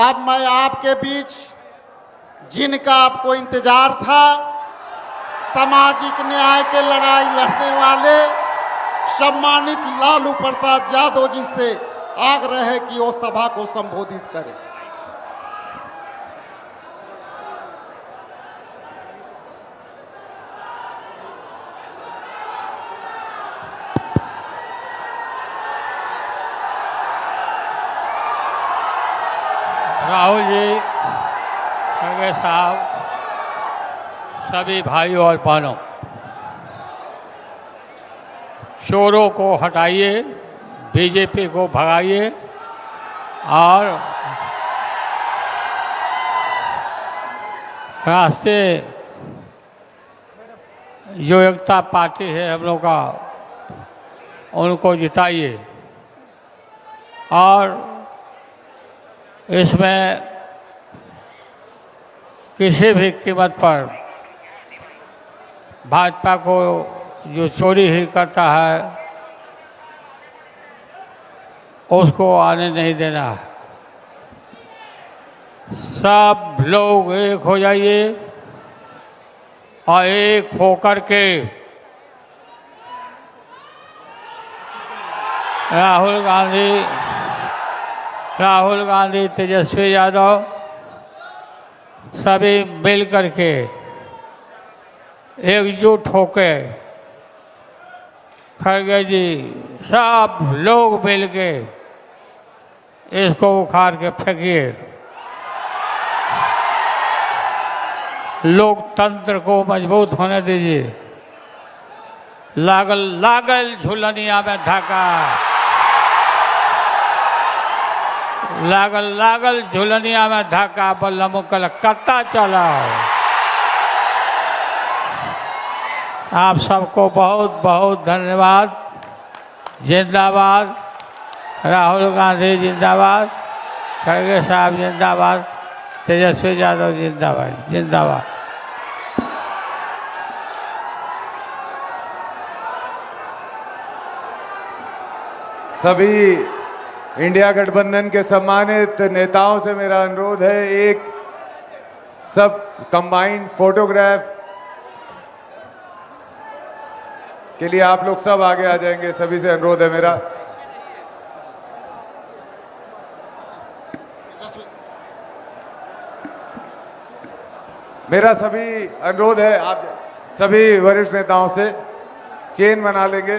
अब मैं आपके बीच जिनका आपको इंतजार था, सामाजिक न्याय के लड़ाई लड़ने वाले सम्मानित लालू प्रसाद यादव जी से आग्रह है कि वो सभा को संबोधित करें। राहुल जी, खड़गे साहब, सभी भाइयों और बहनों, चोरों को हटाइए, बीजेपी को भगाइए और राष्ट्रीय जो एकता पार्टी है हम लोग का, उनको जिताइए और इसमें किसी भी कीमत पर भाजपा को जो चोरी ही करता है उसको आने नहीं देना है। सब लोग एक हो जाइए और एक होकर के राहुल गांधी, तेजस्वी यादव सभी मिल करके एकजुट होके, खड़गे जी सब लोग मिल के इसको उखाड़ के फेंकिए। लोकतंत्र को मजबूत होने दीजिए। लागल लागल झुलनिया में धाका, लागल लागल झुलनिया में धाका, बल्लम कलकत्ता चलाओ। आप सबको बहुत बहुत धन्यवाद। जिंदाबाद राहुल गांधी, जिंदाबाद खड़गे साहब, जिंदाबाद तेजस्वी यादव, जिंदाबाद जिंदाबाद। सभी इंडिया गठबंधन के सम्मानित नेताओं से मेरा अनुरोध है, एक सब कंबाइंड फोटोग्राफ के लिए आप लोग सब आगे आ जाएंगे। सभी से अनुरोध है मेरा। मेरा सभी अनुरोध है, आप सभी वरिष्ठ नेताओं से चेन बना लेंगे।